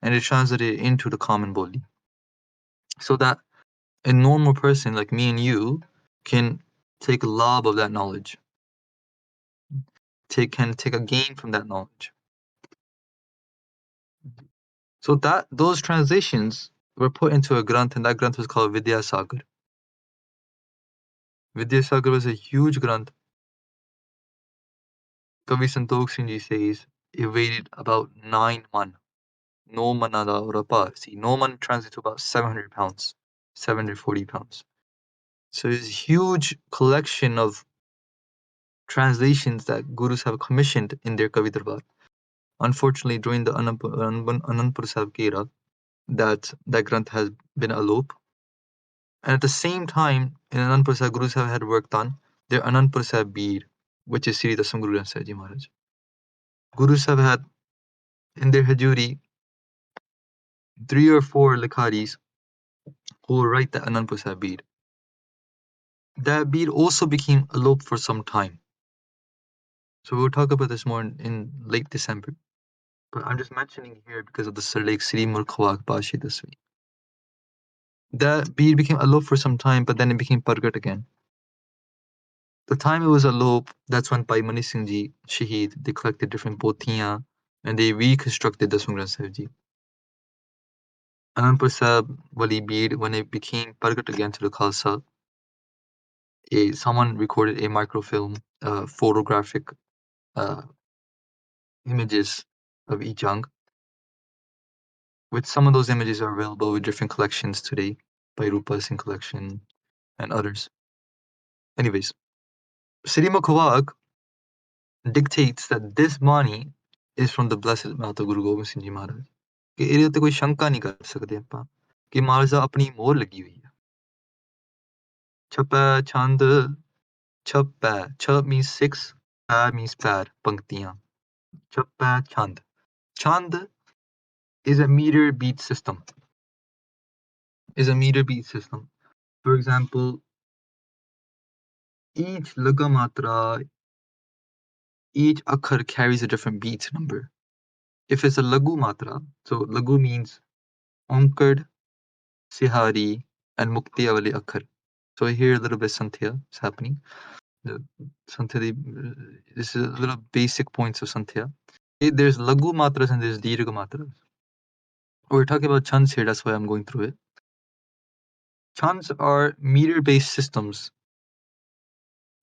and it translated it into the common Bolli, so that a normal person like me and you can take a lob of that knowledge, can take a gain from that knowledge. So that those translations were put into a granth, and that granth was called Vidyasagar. Vidyasagar was a huge granth. Kavi Santokh Singh ji says it weighed about 9 man. No manada or a see, no man translates to about 700 pounds, 740 pounds. So it's a huge collection of translations that gurus have commissioned in their Kavi Darbar. Unfortunately, during the Anandpur Sahib era, that granth has been alop. And at the same time, in Anandpur Sahib, Guru Sahib had worked on their Anandpur Sahib Beer, which is Sri Dasam Guru Granth Sahib Ji Maharaj. Guru Sahib had in their Hajuri 3 or 4 likharis who will write the Anandpur Sahib Beer. That beer also became alop for some time. So we'll talk about this more in late December. But I'm just mentioning here because of the Sarlik Sri Murkhawak Bashi Dasvi. That beer became alop for some time, but then it became Pargat again. The time it was alop, that's when Bhai Mani Singh Ji, Shaheed, they collected different potiyan and they reconstructed the Sungran Sahib Ji. Anandpur Sahib Wali Beer, when it became Pargat again to the Khalsa, someone recorded a microfilm, photographic uh, images of each young, which some of those images are available with different collections today, by Rupa Singh collection and others. Anyways, Sirima Khawag dictates that this money is from the blessed mouth of Guru Gobind Singh Ji Maharaj. ਕਿ ਇਹਦੇ ਉੱਤੇ ਕੋਈ ਸ਼ੰਕਾ ਨਹੀਂ ਕਰ ਸਕਦੇ ਆਪਾਂ ਕਿ ਮਹਾਰਾਜ ਦਾ ਆਪਣੀ ਮੋਹਰ ਲੱਗੀ ਹੋਈ ਹੈ ਛਪੈ ਛੰਦ ਛਪੈ ਛ means 6 ਪੈ means ਪੈਰ ਪੰਕਤੀਆਂ ਛਪੈ ਛੰਦ chand is a meter beat system for example each lagamatra each akar carries a different beat number if it's a lagu matra so lagu means onkad sihari and muktiya wali akar so here a little bit santhya is happening Santhya, this is a little basic points of Santhya. There's Lagu Matras and there's Dirgha Matras. We're talking about Chands here, that's why I'm going through it. Chands are meter-based systems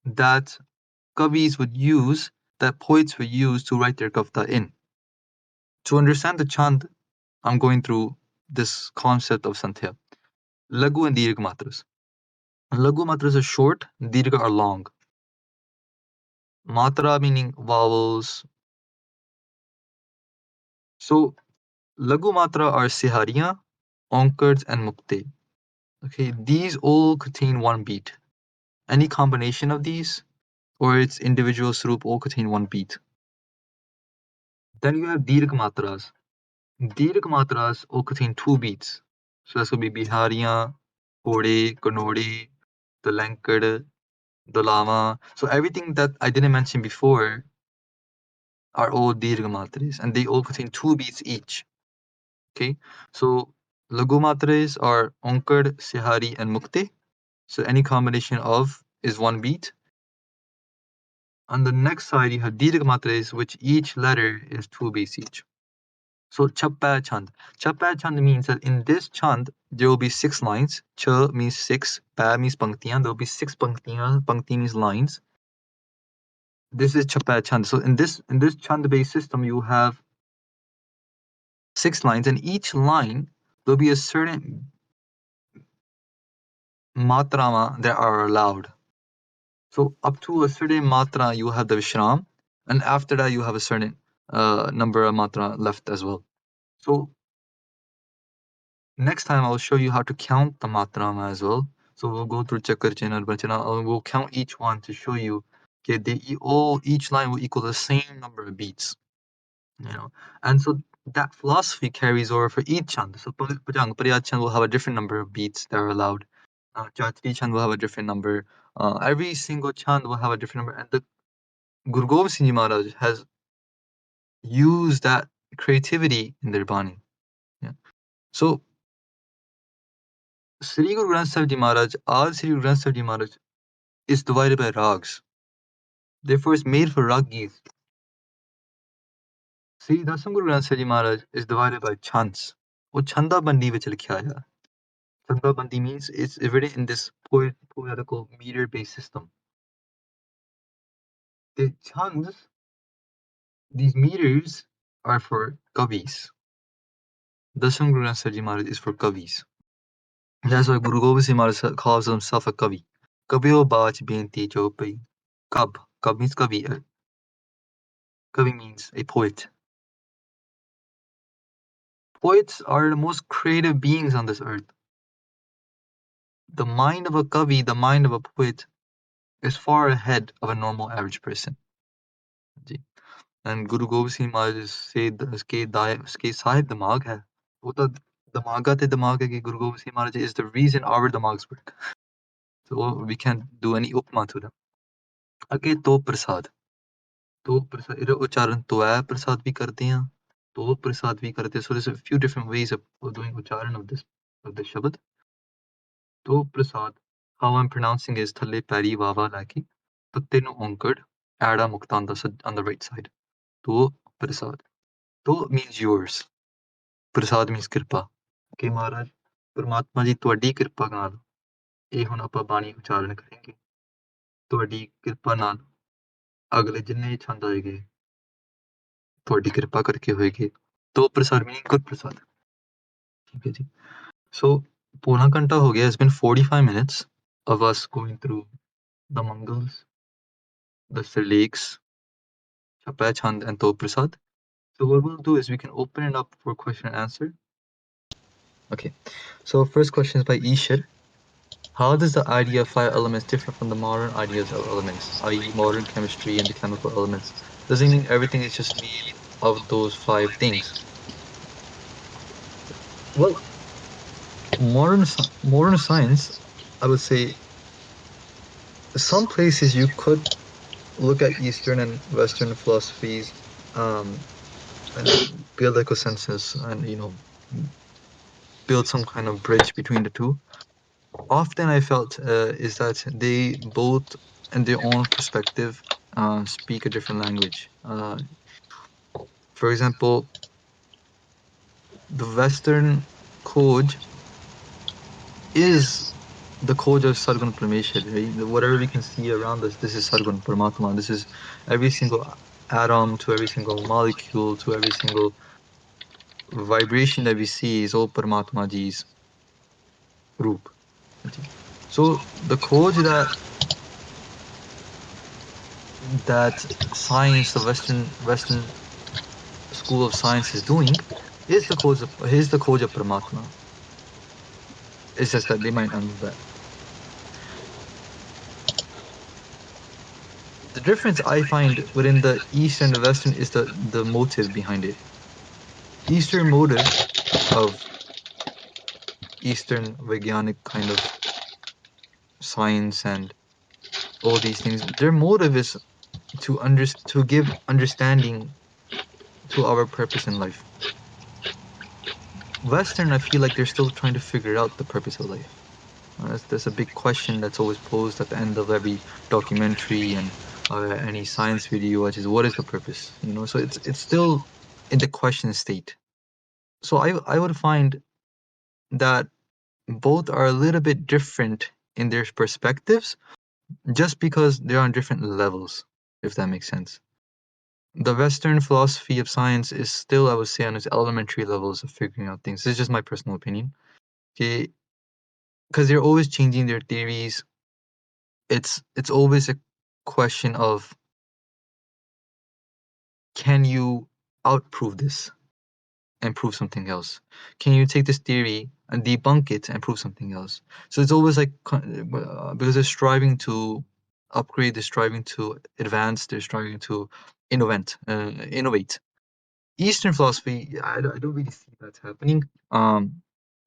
that Kavis would use, that poets would use to write their Kavta in. To understand the Chand, I'm going through this concept of Santhya. Lagu and Dirgha Matras. Lagu Matras are short, Dirgha are long. Matra meaning vowels. So Lagu Matra are Sihariyan, Onkards, and Mukte. Okay, these all contain one beat. Any combination of these or its individual swarup all contain one beat. Then you have Dirgha Matras. Dirgha Matras all contain 2 beats. So that's going to be Bihariyan, Kode, Kanode, the Lankad, the Lama. So everything that I didn't mention before are all Dirgha Matras and they all contain 2 beats each. Okay, so Lagu Matras are Onkad, Sihari, and Mukte. So any combination of is one beat. On the next side, you have Dirgha Matras, which each letter is 2 beats each. So Chappa Chand. Chappa Chand means that in this chand, there will be 6 lines. Cha means 6, Pa means panktiyan. There will be 6 panktiyan. Pankti means lines. This is Chappa Chand. So in this chand-based system, you have 6 lines, and each line there'll be a certain matrama that are allowed. So up to a certain matra, you have the Vishram, and after that, you have a certain number of matra left as well. So next time, I'll show you how to count the matrama as well. So we'll go through Chakar, Chinar, Bachana, and we'll count each one to show you. Okay, each line will equal the same number of beats. You know, and so that philosophy carries over for each chand. So Pajang, Pariyat chand will have a different number of beats that are allowed. Chatri chand will have a different number. Every single chand will have a different number. And the Guru Gobind Singh Ji Maharaj has used that creativity in their Bani. Yeah. So Sri Guru Granth Sahib Ji Maharaj, all Sri Guru Granth Sahib Ji Maharaj is divided by rags. Therefore, it's made for ragis. Sri Dasam Guru Granth Sahib Ji Maharaj is divided by chants. वो छंदा बंदी ਵਿੱਚ ਲਿਖਿਆ ਆਇਆ छंदा बंदी means it's written in this poetical meter-based system. The chands These meters are for kavis. Dasam Guru Granth Sahib Ji Maharaj is for kavis. That's why Guru Gobind Singh Maharaj calls himself a kavi. Kabio Bach Benti Chopai. Kab. Kab means kavi. Kavi means a poet. Poets are the most creative beings on this earth. The mind of a kavi, the mind of a poet, is far ahead of a normal average person. And Guru Gobind Singh Maharaj said uske sahib dimag hai. वो तो दिमागा ते दिमाग है कि Guru Gobind Singh Maharaj is the reason our dimags work. So we can't do any upma to them. अगे तो प्रसाद ਇਹਦਾ ਉਚਾਰਨ ਤੋਆ ਪ੍ਰਸਾਦ ਵੀ ਕਰਦੇ ਆ ਤੋ ਪ੍ਰਸਾਦ ਵੀ ਕਰਦੇ so there's a few different ways of doing ਉਚਾਰਨ of this ਸ਼ਬਦ ਤੋ ਪ੍ਰਸਾਦ how I'm pronouncing is ਥੱਲੇ ਪੈਰੀ ਵਾਵਾ ਲੈ ਕੇ ਤੱਤੇ ਨੂੰ ਔਂਕੜ ਐੜਾ ਮੁਕਤਾ on the right side ਤੋ ਪ੍ਰਸਾਦ ਤੋ means yours ਪ੍ਰਸਾਦ means ਕਿਰਪਾ ਕਿ ਮਹਾਰਾਜ ਪਰਮਾਤਮਾ ਜੀ ਤੁਹਾਡੀ ਕਿਰਪਾ ਨਾਲ ਇਹ ਹੁਣ ਆਪਾਂ ਬਾਣੀ ਉਚਾਰਨ ਕਰਾਂਗੇ ਤੁਹਾਡੀ ਕਿਰਪਾ ਨਾਲ ਅਗਲੇ ਜਿੰਨੇ ਛੰਦ ਆਏਗੇ ਤੁਹਾਡੀ ਕਿਰਪਾ ਕਰਕੇ ਹੋਏਗੇ ਤੋ ਪ੍ਰਸਾਦ meaning good ਪ੍ਰਸਾਦ ਠੀਕ ਹੈ ਜੀ so ਪੌਣਾ ਘੰਟਾ ਹੋ ਗਿਆ it's been 45 minutes of us going through the mangals the silakhs chappa chand and to prasad so what we'll do is we can open it up for question and answer okay so first question is by Ishar. How does the idea of 5 elements differ from the modern ideas of elements, i.e. modern chemistry and the chemical elements? Does it mean everything is just made of those 5 things? Well, modern science, I would say, some places you could look at Eastern and Western philosophies, and build a consensus, and build some kind of bridge between the two. Often I felt is that they both, in their own perspective, speak a different language. For example, the Western Khoj is the Khoj of Sargun Parameshwar, right? Whatever we can see around us, this is Sargun Paramatma. This is every single atom, to every single molecule, to every single vibration that we see is all Paramatma Ji's roop. So the Khoj that science, the Western school of science is doing, is the Khoj of Paramatma. It's just that they might not know that. The difference I find within the East and the Western is the motive behind it. Eastern motive of Eastern Vajnanic kind of science and all these things, their motive is to give understanding to our purpose in life. Western, I feel like they're still trying to figure out the purpose of life. That's a big question that's always posed at the end of every documentary and any science video, which is what is the purpose? So it's still in the question state. So I would find that both are a little bit different in their perspectives, just because they're on different levels, if that makes sense. The Western philosophy of science is still, I would say, on its elementary levels of figuring out things. This is just my personal opinion. Okay, because they're always changing their theories. It's always a question of, can you outprove this and prove something else? Can you take this theory and debunk it and prove something else? So it's always like, because they're striving to upgrade, they're striving to advance, they're striving to innovate. Eastern philosophy, I don't really see that happening.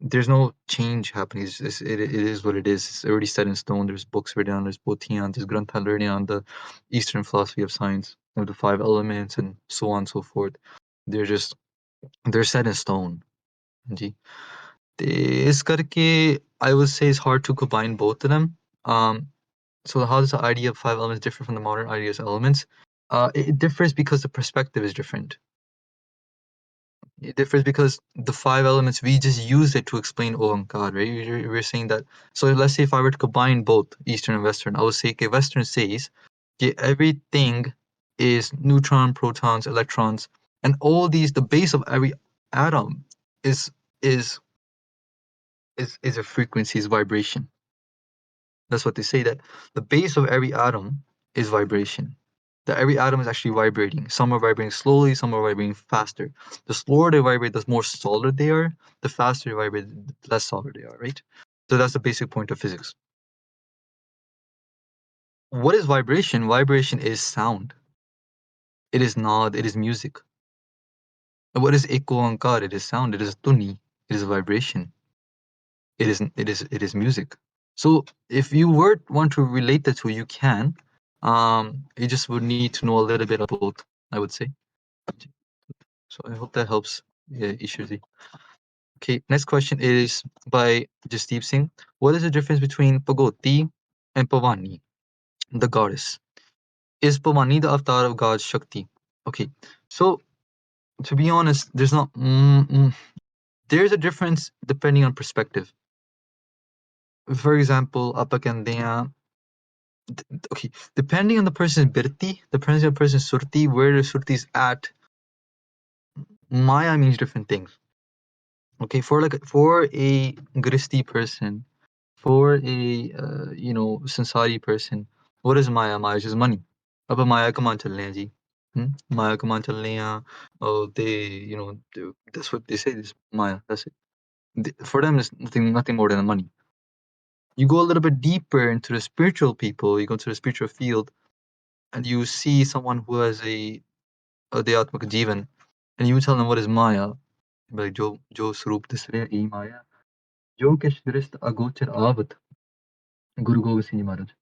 There's no change happening. It is what it is. It's already set in stone. There's books written on. There's Potiyan, there's Grantha learning on the Eastern philosophy of science, of the 5 elements, and so on and so forth. They're set in stone. जी. ते इस करके, I would say it's hard to combine both of them. So how does the idea of 5 elements differ from the modern ideas of elements? It differs because the perspective is different. It differs because the 5 elements, we just use it to explain Ankar, right? We're saying that. So let's say if I were to combine both Eastern and Western, I would say, okay, Western says, okay, everything is neutron, protons, electrons, and all these. The base of every atom is is is a frequency, is vibration. That's what they say, that the base of every atom is vibration. That every atom is actually vibrating. Some are vibrating slowly, some are vibrating faster. The slower they vibrate, the more solid they are. The faster they vibrate, the less solid they are, right? So that's the basic point of physics. What is vibration? Vibration is sound. It is naad, it is music. And what is echo ankar? It is sound, it is tuni, it is vibration. It is music. So if you were want to relate the two, you can. You just would need to know a little bit of both, I would say. So I hope that helps, Ishwarji. Okay, next question is by Jasdeep Singh. What is the difference between Pagoti and Pavani, the goddess? Is Pavani the avatar of God Shakti? Okay, so to be honest, there's a difference depending on perspective. For example, ਆਪਾਂ ਕਹਿੰਦੇ ਹਾਂ, okay, depending on the person's birti, depending on the person's surti, where the surti is at, Maya means different things. Okay, for a gristi person, for a sansari person, what is Maya? Maya is just money. Abba Maya kaman chalne hain ji. Maya kaman chalne hain. Oh, that's what they say. This Maya. That's it. For them, it's nothing more than money. You go a little bit deeper into the spiritual people. You go to the spiritual field, and you see someone who has a Adhyatmik Jivan, and you tell them what is Maya, like Jo Swarup Disre E Maya, Jo Kish Drist Agochar Avat, Guru Gobind Singh Ji Maharaj.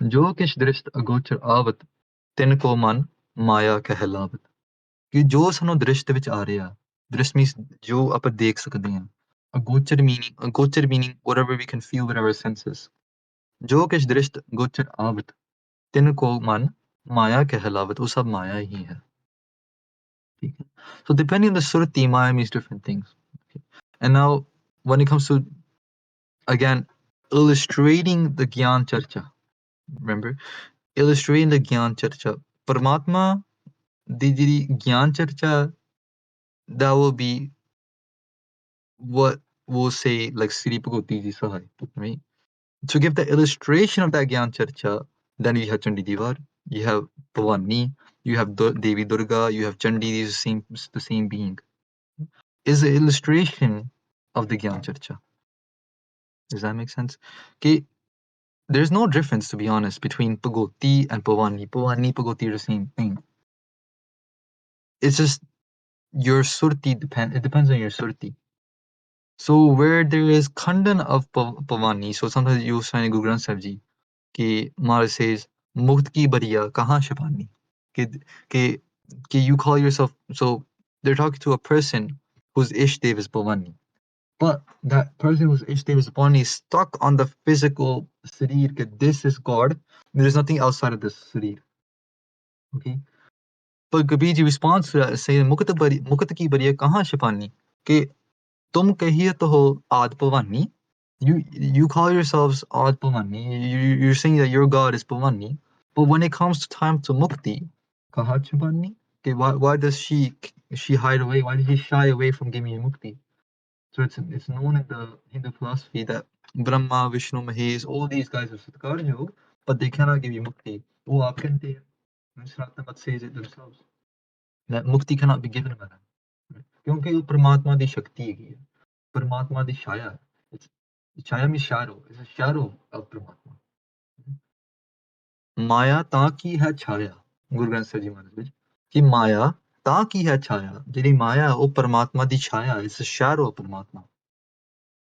Jo Kish Drist Agochar Avat, Tin Ko Man Maya Kehelavat. ਕਿ ਜੋ ਸਾਨੂੰ ਦ੍ਰਿਸ਼ ਦੇ ਵਿੱਚ ਆ ਰਿਹਾ, ਦ੍ਰਿਸ਼ means ਜੋ ਆਪਾਂ ਦੇਖ ਸਕਦੇ ਹਾਂ, ਅਗੋਚਰ meaning whatever we can feel with our senses. ਜੋ ਕਿਛ ਦ੍ਰਿਸ਼ ਗੋਚਰ ਆਵਤ, ਤਿਨ ਕੋ ਮਨ ਮਾਇਆ ਕਹਿਲਾਵਤ, ਉਹ ਸਭ ਮਾਇਆ ਹੀ ਹੈ. So depending on the surti, Maya means different things. Okay. And now, when it comes to, again, illustrating the Gyan Charcha, remember? Illustrating the Gyan Charcha. Paramatma, the Gyan Charcha, that will be what we'll say, like Sri Bhagavati Ji Sahai, right? To give the illustration of that Gyan Charcha, then you have Chandi Divar, you have Bhavani, you have Devi Durga, you have Chandi, these are the same being. Is an illustration of the Gyan Charcha. Does that make sense? Okay, there's no difference, to be honest, between Pagoti and Pavani. Pavani, Pagoti are the same thing. It's just your surti it depends on your surti. So where there is Khandan of Pavani, so sometimes you find in Guru Granth Sahib Ji, कि Maharaj says, Mukt ki bariya kahan shapani? कि you call yourself, so they're talking to a person whose Ishdev is Pavani. But that person whose Ishdev is Pavani is stuck on the physical Sarir, that this is God, there's nothing outside of this Sarir. Okay? But Kabirji responds to that saying, Mukt ki bariya kahan shapani? कि तुम कहिए तो हो Ad Pavani. You call yourselves Ad Pavani. You're saying that your God is Pavani. But when it comes to time to Mukti, Kahat Pavani? Okay, why does she hide away? Why did she shy away from giving you Mukti? So it's known in the Hindu philosophy that Brahma, Vishnu, Mahesh, all these guys are Satkar Yog, but they cannot give you Mukti. Oh, aap kante hain. Sratnamat says it themselves. That Mukti cannot be given by them. क्योंकि वो परमात्मा दी शक्ति है, परमात्मा दी छाया है. Chaya means shadow. It's a shadow of Paramatma. Maya ਤਾਂ ਕੀ ਹੈ ਛਾਇਆ, ਗੁਰੂ ਗ੍ਰੰਥ ਸਾਹਿਬ ਜੀ ਮਹਾਰਾਜ ਵਿੱਚ, ਕਿ ਮਾਇਆ ਤਾਂ ਕੀ ਹੈ ਛਾਇਆ, ਜਿਹੜੀ ਮਾਇਆ ਉਹ ਪਰਮਾਤਮਾ ਦੀ ਛਾਇਆ, it's a shadow of Paramatma.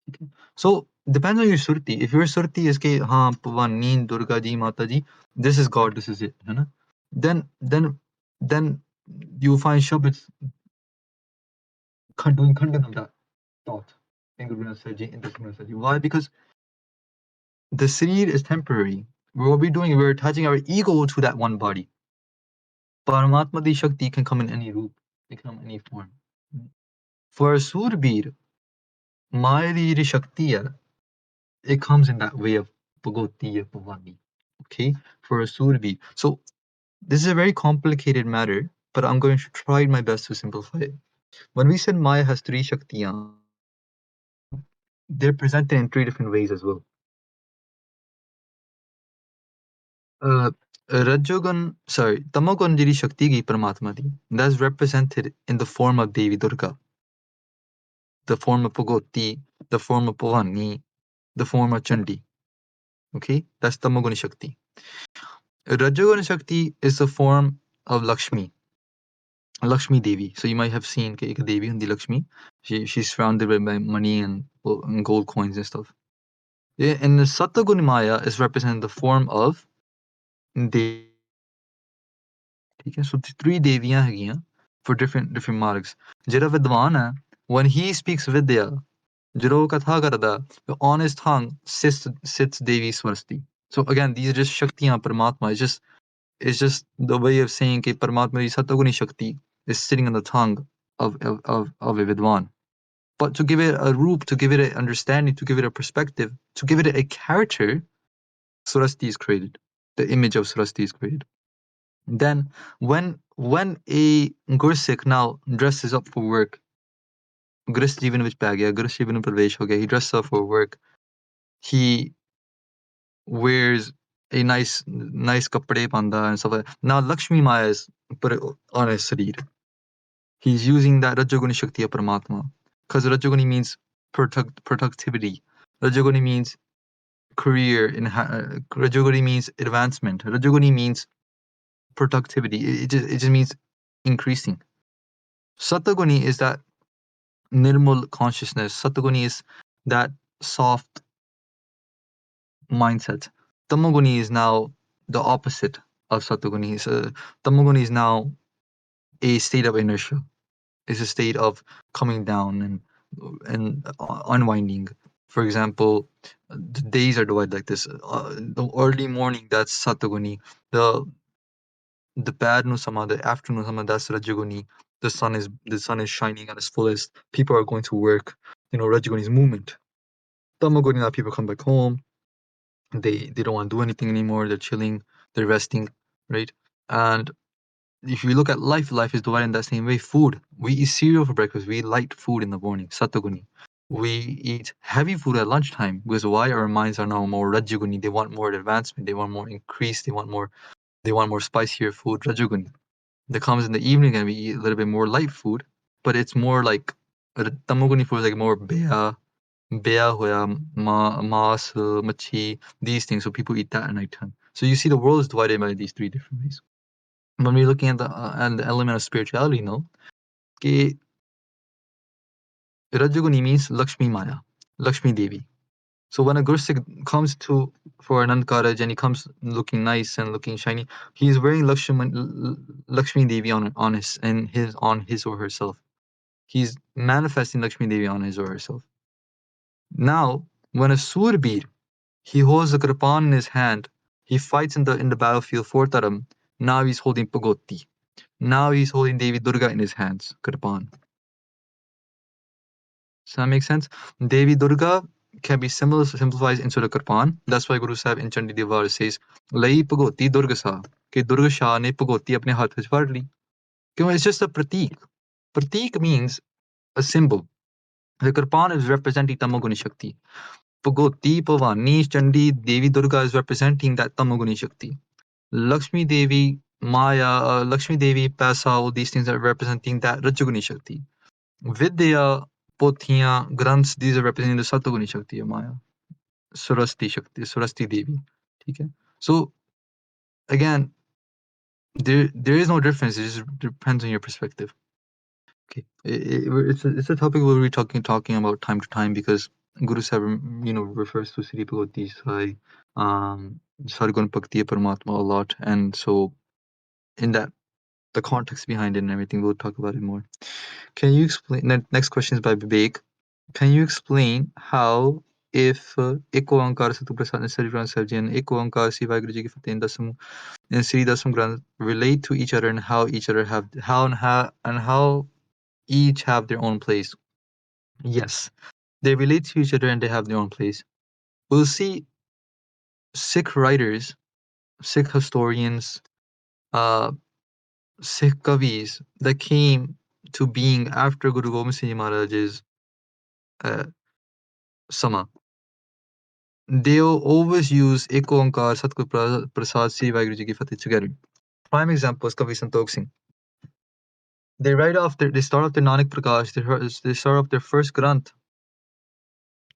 Okay. So depends on your surti. If your surti is कि हाँ भवानी दुर्गा जी माता जी, this is God, this is it, है ना? Then you find Shabds doing khandan of that thought in Guru Granth Sahib Ji, in this Guru Granth Sahib Ji. Why? Because the Sarir is temporary. What we're doing, we're attaching our ego to that one body. Paramatma di Shakti can come in any roop, it can come in any form. For Surbir, Maya di Shakti, it comes in that way of Bhagoti, Bhavani. Okay? For a Surbir. So This is a very complicated matter, but I'm going to try my best to simplify it. When we said Maya has three Shaktiyan, they're presented in three different ways as well. Uh, Tamogun jiri Shakti gi Paramatma di, that's represented in the form of Devi Durga, the form of Pagoti, the form of Pavani, the form of Chandi. Okay, that's Tamoguni Shakti. Rajoguna Shakti is the form of Lakshmi, Lakshmi Devi. So you might have seen एक Devi hundi Lakshmi. She's surrounded by money and gold coins and stuff. Yeah, and the Sataguni Maya is represented in the form of Devi. ठीक है, so the three देवियां ਹੈਗੀਆਂ for different marks. ਜਿਹੜਾ ਵਿਦਵਾਨ ਹੈ, when he speaks Vidya, ਜਦੋਂ ਉਹ ਕਥਾ ਕਰਦਾ, on his tongue sits Devi Swarsti. So again, these are just Shaktiyan Paramatma. It's just the way of saying that Paramatma ki Sataguni Shakti is sitting on the tongue of a Vidwan. But to give it a roop, to give it an understanding, to give it a perspective, to give it a character, Surasti is created. The image of Surasti is created. Then when a Gursik now dresses up for work, Gurus Jeevan vich pੈ ਗਿਆ, Gurus Jeevan ਨੂੰ ਪ੍ਰਵੇਸ਼ ਹੋ ਗਿਆ, he dresses up for work, he wears a nice ਕੱਪੜੇ ਪਾਉਂਦਾ and stuff like that. Now Lakshmi Maya is put on his sarir. He's using that Rajoguni Shakti of Paramatma. Because Rajoguni means productivity. Rajoguni means career. Rajoguni means advancement. Rajoguni means productivity. It just means increasing. Sataguni is that nirmal consciousness. Sataguni is that soft mindset. Tamoguni is now the opposite of Sataguni. So Tamoguni is now a state of inertia. It's a state of coming down and unwinding. For example, the days are divided like this. The early morning, that's Sataguni. The bad no sama, the afternoon sama, that's Rajaguni. The sun is shining at its fullest. People are going to work. Rajaguni is movement. Tamaguni, now people come back home. They don't want to do anything anymore. They're chilling. They're resting, right? And if you look at life is divided in that same way. Food. We eat cereal for breakfast. We eat light food in the morning. Sataguni. We eat heavy food at lunchtime because why? Our minds are now more Rajaguni. They want more advancement. They want more increase. They want more spicier food. Rajaguni. That comes in the evening and we eat a little bit more light food, but it's more like Tamaguni food is like more bea hoya, mas, machi, these things. So people eat that at night time. So you see the world is divided by these three different ways. When we're looking at the element of spirituality, कि Rajaguni means Lakshmi Maya, Lakshmi Devi. So when a Gursik comes for an Ankaraj and he comes looking nice and looking shiny, he's wearing Lakshmi Devi on his or herself. He's manifesting Lakshmi Devi on his or herself. Now, when a Surbir, he holds the Kripan in his hand, he fights in the battlefield for Taram. Now he's holding Pagoti. Now he's holding Devi Durga in his hands, Kripan. Does that make sense? Devi Durga can be simplified into the Kirpan. That's why Guru Sahib in Chandi Devar says, Lai Pagoti Durga Sa, कि Durga Shah ne Pagoti अपने हाथ में पकड़ ली. It's just a pratik. Pratik means a symbol. The Kirpan is representing Tamoguni Shakti. Pagoti, Pavani, Chandi, Devi Durga is representing that Tamoguni Shakti. Lakshmi Devi, Maya, Lakshmi Devi, Pasa, all these things are representing that Rajaguni Shakti. Vidya, Pothiyan, Granths, these are representing the Satoguni Shakti of Maya. Surasti Shakti, Surasti Devi. Okay? So again, there is no difference. It just depends on your perspective. Okay, it's a topic we'll be talking about time to time because Guru Sahib, refers to Sri Bhagavati Sai, Sargun Bhakti Paramatma a lot, and so in that the context behind it and everything, we'll talk about it more. Can you explain? Next question is by Vivek. Can you explain how if Eko Ankar Satu Prasad and Sri Granth Sahib Ji and Eko Ankar Sri Vaheguru Ji Ki Fateh and Sri Dasam Granth relate to each other and how each other have how each have their own place? Yes, they relate to each other and they have their own place. We'll see Sikh writers, Sikh historians, uh, Sikh Kavis that came to being after Guru Gobind Singh Ji Maharaj's uh, Sama. They'll always use Ek Onkar Satguru Prasad Sri Vaheguru Ji Ki Fateh together. Prime example is Kavi Santokh Singh. They start off their Nanak Prakash, they start off their first Granth,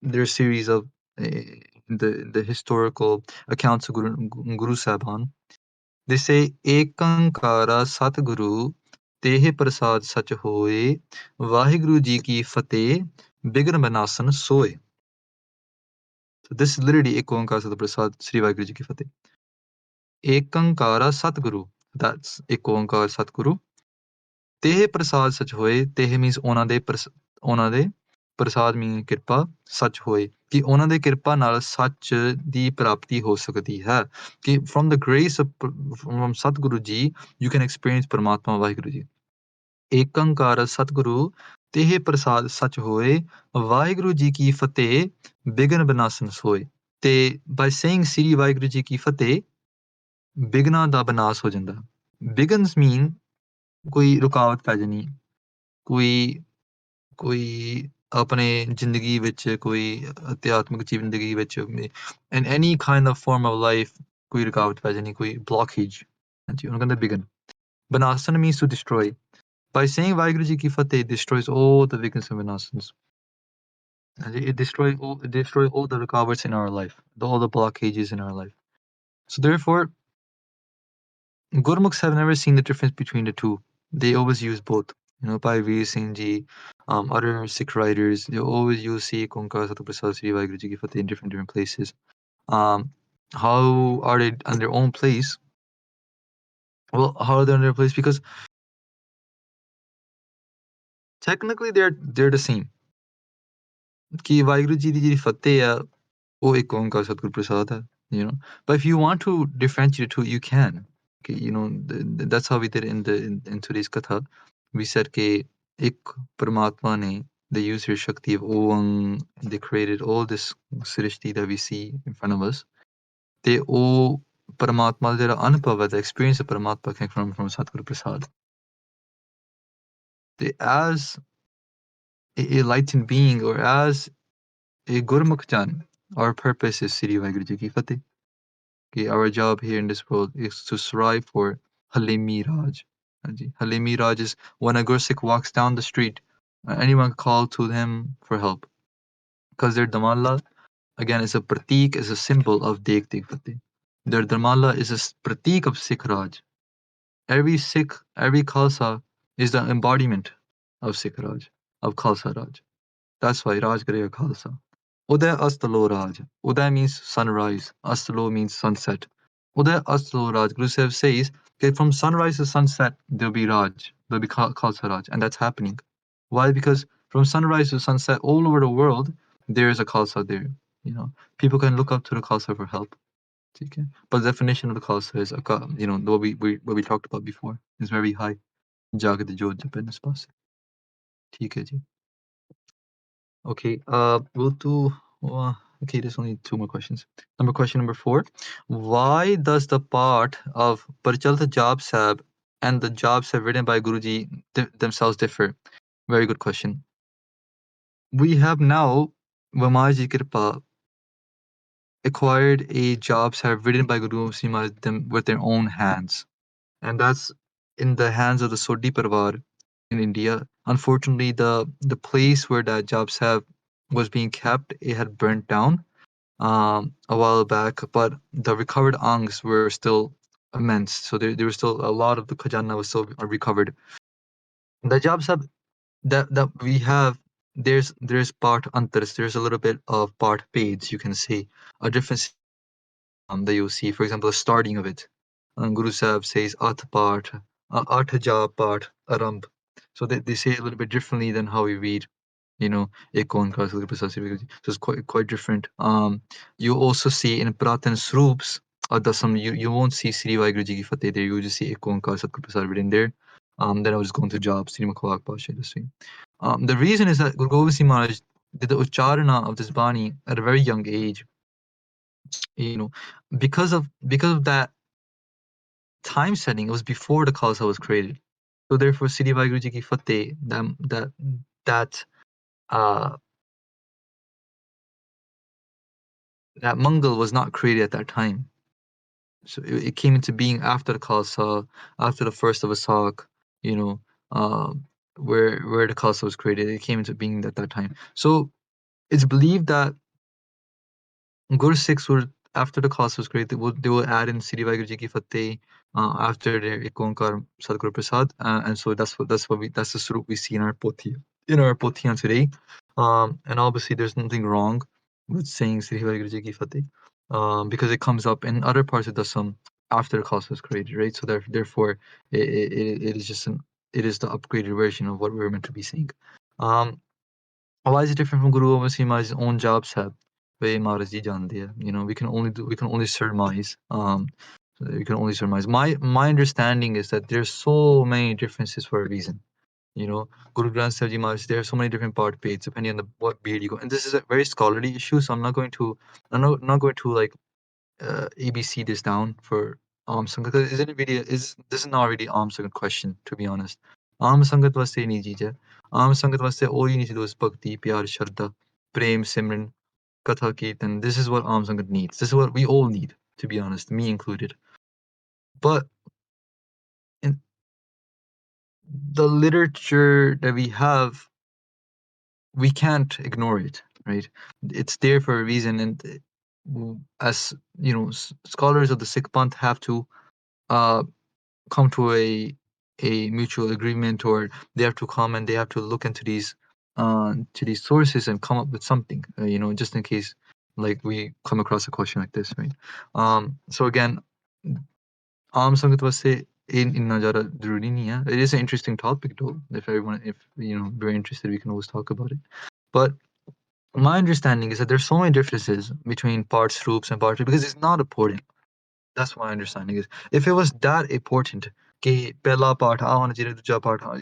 their series of the historical accounts of Guru Sahib. They say Ekankara Satguru Tehe Prasad Sach Hoye Vaheguru Ji Ki Fateh Bigran Banasan Soye. So this is literally Ek Onkar Sat Prasad Sri Vaheguru Ji Ki Fateh. Ekankara Satguru, that's Ek Onkar Satguru. Tehe Prasad Sach Hoye, Tehe means ਉਹਨਾਂ ਦੇ ਪ੍ਰਸਾਦ means ਕਿਰਪਾ ਸੱਚ ਹੋਏ ਕਿ ਉਹਨਾਂ ਦੇ ਕਿਰਪਾ ਨਾਲ ਸੱਚ ਦੀ ਪ੍ਰਾਪਤੀ ਹੋ ਸਕਦੀ ਹੈ ਕਿ from the grace of from Satguru Ji you can experience Paramatma Vaheguru Ji. ਏਕੰਕਾਰ ਸਤਿਗੁਰੂ ਤੇਹ ਪ੍ਰਸਾਦ ਸੱਚ ਹੋਏ ਵਾਹਿਗੁਰੂ ਜੀ ਕੀ ਫਤਿਹ ਬਿਗਨ ਬਨਾਸਨ ਸੋਏ ਤੇ by saying Sri Waheguru ji ਕੀ ਫਤਿਹ ਬਿਗਨਾਂ ਦਾ ਬਨਾਸ ਹੋ ਜਾਂਦਾ ਬਿਗਨਸ mean ਕੋਈ ਰੁਕਾਵਟ ਪੈ ਜਾਣੀ ਕੋਈ ਆਪਣੇ ਜ਼ਿੰਦਗੀ ਵਿੱਚ ਕੋਈ ਅਧਿਆਤਮਿਕ ਜ਼ਿੰਦਗੀ ਵਿੱਚ in any kind of form of life ਕੋਈ ਰੁਕਾਵਟ ਪੈ ਜਾਣੀ ਕੋਈ blockage ਹਾਂਜੀ ਉਹਨੂੰ ਕਹਿੰਦੇ ਬਿਗਨ ਬਨਾਸਨ means to destroy by saying Waheguru ji ਕੀ ਫਤਿਹ destroys all the weakness and vinasans and it destroys all the rukavats in our life all the blockages in our life so therefore Gurmukhs have never seen the difference between the two they always use both Bhai Veer Singh Ji, other Sikh writers, they always use Sikh, Onkar, Satu Prasad, Sri Vaheguru Ji Ki Fateh in different places. How are they on their own place? Well, how are they on their place? Because technically they're the same. Ki Vaheguru Ji Di Fateh hai, wo ek Onkar Satguru Prasad hai, But if you want to differentiate the two, you can. Okay, that's how we did it in today's Katha. We said ke ek Paramatma ne, they use their Shakti of Om, they created all this Srishti that we see in front of us. They all Paramatma, the Anubhava, the experience of Paramatma came from Satguru Prasad. They, as a enlightened being or as a Gurmukh Jan, our purpose is Sri Vaheguru Ji Ki Fateh. Okay, our job here in this world is to strive for Halimi Raj. Halimi Raj is when a Gursikh walks down the street, anyone call to him for help. Because their Damala, again, is a pratik, is a symbol of Dekh Dekh Fateh. Their Damala is a pratik of Sikh Raj. Every Sikh, every Khalsa is the embodiment of Sikh Raj, of Khalsa Raj. That's why Raj Garega Khalsa. Uday Astalo Raj. Uday means sunrise. Astalo means sunset. Uday Astalo Raj. Guru Sahib says that from sunrise to sunset, there'll be Raj. There'll be Khalsa Raj. And that's happening. Why? Because from sunrise to sunset, all over the world, there is a Khalsa there. People can look up to the Khalsa for help. Okay? But the definition of the Khalsa is, what we talked about before, is very high. Jagat Jod Japan is possible. Okay, we'll do. Okay, there's only two more questions. Question number 4. Why does the part of Parchalat Jaap Sahib and the Jaap Sahib written by Guruji themselves differ? Very good question. We have now, Vamaji Kirpa, acquired a Jaap Sahib written by Guru Sima with their own hands. And that's in the hands of the Sodhi Parvar in India. Unfortunately, the place where that Jaap Sahib was being kept, it had burnt down a while back, but the recovered angs were still immense. So there was still a lot of the khajana was still recovered. The Jaap Sahib that we have, there's part antars, there's a little bit of part page, you can say, a difference that you'll see. For example, the starting of it. Guru Sahib says At part, At Jaap part, Aramb. So they say it a little bit differently than how we read. Ek Onkar Satguru Prasad Sri Vaheguru Ji. So it's quite different. You also see in Pratan Sroops, you won't see Sri Vaheguru Ji Ki Fateh there. You just see Ek Onkar Satguru Prasad written there. Then I was going to Jaap Sri Makhwak Pasha this way. The reason is that Guru Gobind Singh Maharaj did the Ucharana of this Bani at a very young age. Because of that time setting, it was before the Khalsa was created. So therefore, Sri Vaheguru Ji Ki Fateh, that uh, that Mangal was not created at that time. So it came into being after the Khalsa, after the first of Vasak, you know, where the Khalsa was created. It came into being at that time. So it's believed that Guru Sikhs were, after the Khalsa was created, they will add in Sri Vaheguru Ji Ki Fateh after their Ikonkar Sadguru Prasad, and so that's the Swarup we see in our Pothiyan today. And obviously, there's nothing wrong with saying Sri Vaheguru Ji Ki Fateh, because it comes up in other parts of the Dasam after the Khalsa was created, right? So therefore, it is just it is the upgraded version of what we were meant to be saying. Um, why is it different from Guru Gobind Singh Maharaj's own Jaap Sahib? Where Maharaj Ji jante hai. We can only surmise. We can only surmise. My understanding is that there's so many differences for a reason. Guru Granth Sahib Ji Maharaj, there are so many different part pages depending on what beard you go. And this is a very scholarly issue, so I'm not going to like ABC this down for Sangat, because isn't it really is this is not really Sangat question, to be honest. Sangat वास्ते ये नहीं चीज है. Sangat वास्ते all you need to do is bhakti, pyar, shraddha, prem, simran, katha, kirtan. This is what Sangat needs. This is what we all need, to be honest, me included. But in the literature that we have, we can't ignore it, right? It's there for a reason, and as scholars of the Sikh Panth have to uh, come to a mutual agreement, or they have to come and they have to look into these sources and come up with something, just in case like we come across a question like this, right? So again, आम संगत वैसे इतना ज़्यादा ज़रूरी नहीं है. It is an interesting topic though. If we're interested, we can always talk about it. But my understanding is that there's so many differences between parts groups and parts because it's not important. That's my understanding is. If it was that important, कि पहला पाठ आ होना चाहिए, दूसरा पाठ आ,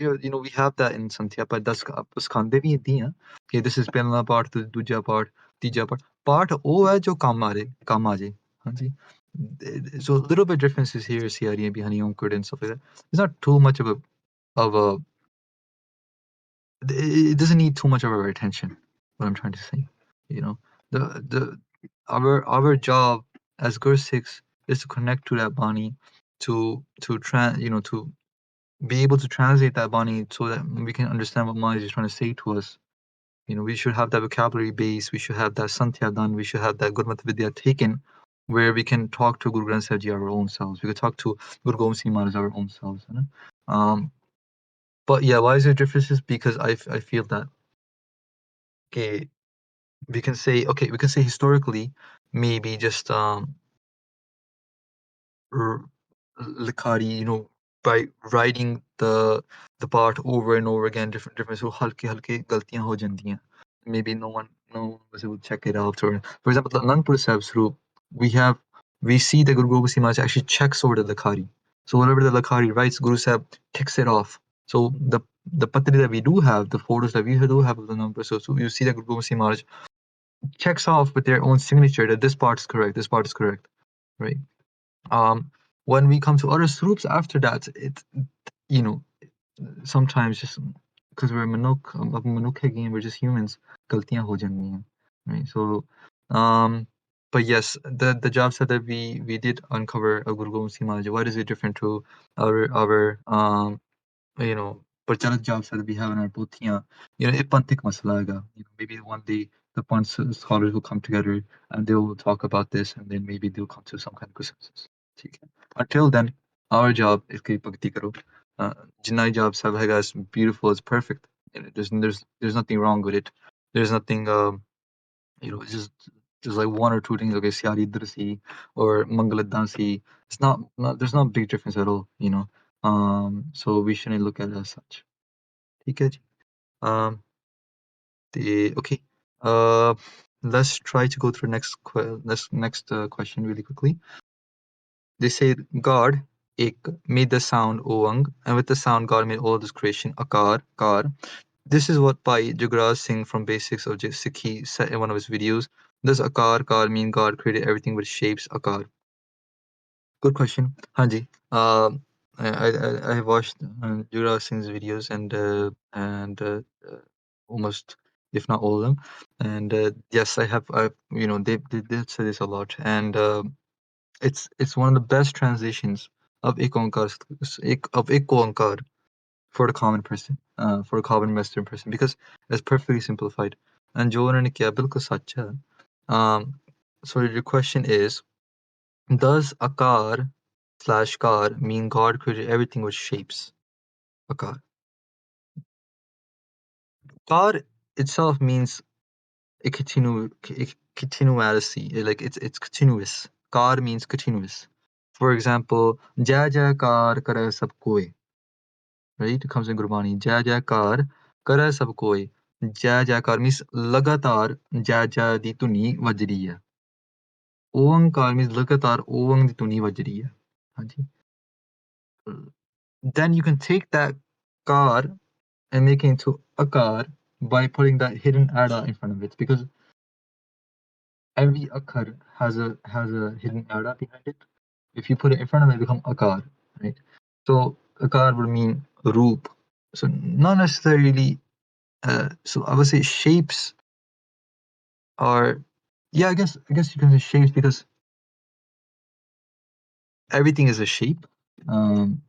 we have that in संथ्या पर 10 सिखांदे भी इतनी हैं कि this is पहला पाठ, तो दूसरा पाठ, तीसरा पाठ. पाठ वो है जो काम आ जाए. हाँ जी. So a little bit differences here, CRE behind Yonkard and stuff like that. It's not too much of a it doesn't need too much of our attention. What I'm trying to say, you know, the our job as Gur Sikhs is to connect to that Bani, to be able to translate that Bani so that we can understand what Maya is trying to say to us. We should have that vocabulary base. We should have that Santhya done. We should have that Gurmat Vidya taken, where we can talk to Guru Granth Sahib Ji our own selves. We could talk to Guru Gobind Singh Maharaj our own selves. But yeah, why is there differences? Because I feel that okay, we can say historically, maybe just r- Likhari, by writing the part over and over again, different so halke halke galtiyan ho jandiyan. Maybe no one was able to check it out. Or for example, the Anandpur Sahib Swarup, we see that Guru Gobind Singh Maharaj actually checks over the Likhari. So whatever the Likhari writes, Guru Sahib ticks it off. So the patri that we do have, the photos that we do have of the Anandpur, so you see that Guru Gobind Singh Maharaj checks off with their own signature that this part is correct, this part is correct, right? Um, when we come to other groups after that, you know, sometimes just because we're manuk again, we're just humans, galtiyan ho jandiyan, right? So, but yes, the job set that we did uncover a Guru Gobind Singh Maharaj. What is it different to our प्रचलित jobs that we have in our Bhutiya, a pantik masala aega. Maybe one day the Pant scholars will come together and they will talk about this, and then maybe they'll come to some kind of consensus. ठीक है. Until then, our job is कि bhakti karo. Jinnah jobs have as beautiful, as perfect. There's nothing wrong with it. There's nothing it's just like one or two things. Okay, Siari Drasi or Mangaladdansi. There's not a big difference at all. So we shouldn't look at it as such. ठीक है जी. Um, okay. Uh, let's try to go through next question really quickly. They say God ek made the sound Oang, and with the sound God made all this creation Akar, Kar. This is what Bhai Jugraj Singh from Basics of Sikhi said in one of his videos. Does Akar Kar mean God created everything with shapes Akar? Good question. Hanji. I have watched Yuvraj Singh's videos and almost, if not all of them. And yes, I have. They did say this a lot, and it's one of the best translations of ek onkar, of ek onkar for the common person, for a common Western person, because it's perfectly simplified. And जो उन्होंने किया बिल्कुल सच है. Um, so your question is, does Akar slash Kar mean God created everything with shapes? Akar. Kar itself means a continuality, like it's continuous. Kar means continuous. For example, Jai Jai Kar kare sab koi, right? It comes in Gurbani. Jai Jai Kar kare sab koi. Jai Jai Kar means lagatar Jai Jai di tuni ਵੱਜ ਰਹੀ ਹੈ. Oankar means lagatar Oang di tuni ਵੱਜ ਰਹੀ ਹੈ. ਹਾਂਜੀ. Then you can take that Kar and make it into Akar by putting that hidden ada in front of it, because every Akar has a hidden ada behind it. If you put it in front of it, it becomes Akar, right? So Akar would mean Roop. So not necessarily. So I would say shapes are. Yeah, I guess you can say shapes because everything is a shape. Um,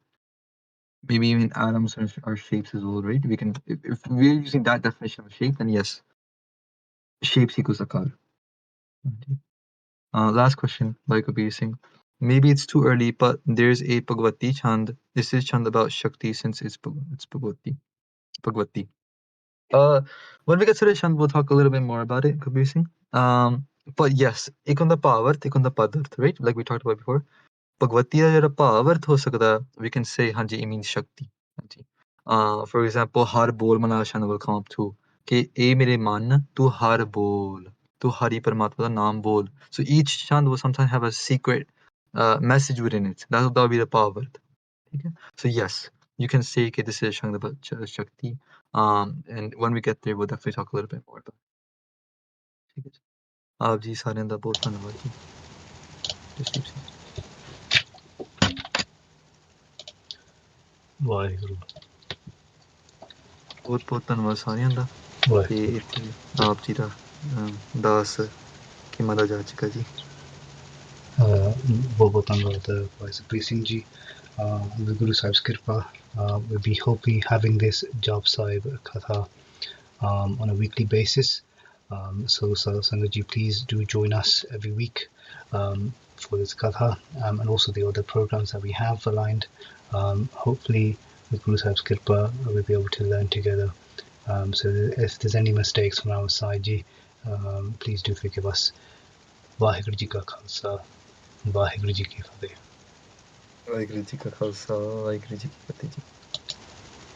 Maybe even atoms are shapes as well, right? We can, if we're using that definition of shape, then yes, shapes equals Akar. Okay. Last question by Kabir Singh. Maybe it's too early, but there's a Bhagavati chant. This is chant about Shakti since it's Bhagavati. Bhagavati. When we get to the chant, we'll talk a little bit more about it, Kabir Singh. But yes, ek ਹੁੰਦਾ ਭਾਵ ਅਰਥ, ਇੱਕ ਹੁੰਦਾ ਪਦ ਅਰਥ, right? Like we talked about before. Bhagwati ਦਾ ਜਿਹੜਾ ਭਾਵ ਅਰਥ ਹੋ ਸਕਦਾ, we can say ਹਾਂਜੀ it means ਸ਼ਕਤੀ. ਹਾਂਜੀ. For example, ਹਰ ਬੋਲ ਮਨਾ chant will come up too. ਕਿ ਇਹ ਮੇਰੇ ਮਨ ਤੂੰ ਹਰ ਬੋਲ. To Hari Paramatma, the Naam Bol. So each chant will sometimes have a secret message within it. That will be the power. Okay? So yes, you can say that this is a chant about Shakti. And when we get there, we'll definitely talk a little bit more about it. ठीक है जी. आप जी साਰਿਆਂ ਦਾ ਬਹੁਤ ਧੰਨਵਾਦ ਜੀ. ਜਸਦੀਪ ਸਿੰਘ. ਵਾਹਿਗੁਰੂ ਬਹੁਤ ਬਹੁਤ ਧੰਨਵਾਦ ਸਾਰਿਆਂ ਦਾ. ਤੇ ਵਾਹਿਗੁਰੂ ਇੱਥੇ ਆਪ ਜੀ ਦਾ ਦਾਸ ਖਿਮਾ ਦਾ ਜਾ ਚੁੱਕਾ ਜੀ. ਬਹੁਤ ਬਹੁਤ ਧੰਨਵਾਦ ਭਾਈ Supreet Singh ji. With Guru Sahib's Kirpa, we hope we having this Jaap Sahib Katha on a weekly basis. So Sangaji, please do join us every week for this Katha and also the other programs that we have aligned. Hopefully, with Guru Sahib's Kirpa, we'll be able to learn together. So if there's any mistakes from our side, Ji, please do forgive us. Vaheguru Ji Ka Khalsa, Vaheguru Ji Ki Fateh. Waheguru ji ਕਾ ਖਾਲਸਾ ਵਾਹਿਗੁਰੂ ਜੀ ਕੀ ਫਤਿਹ ਜੀ.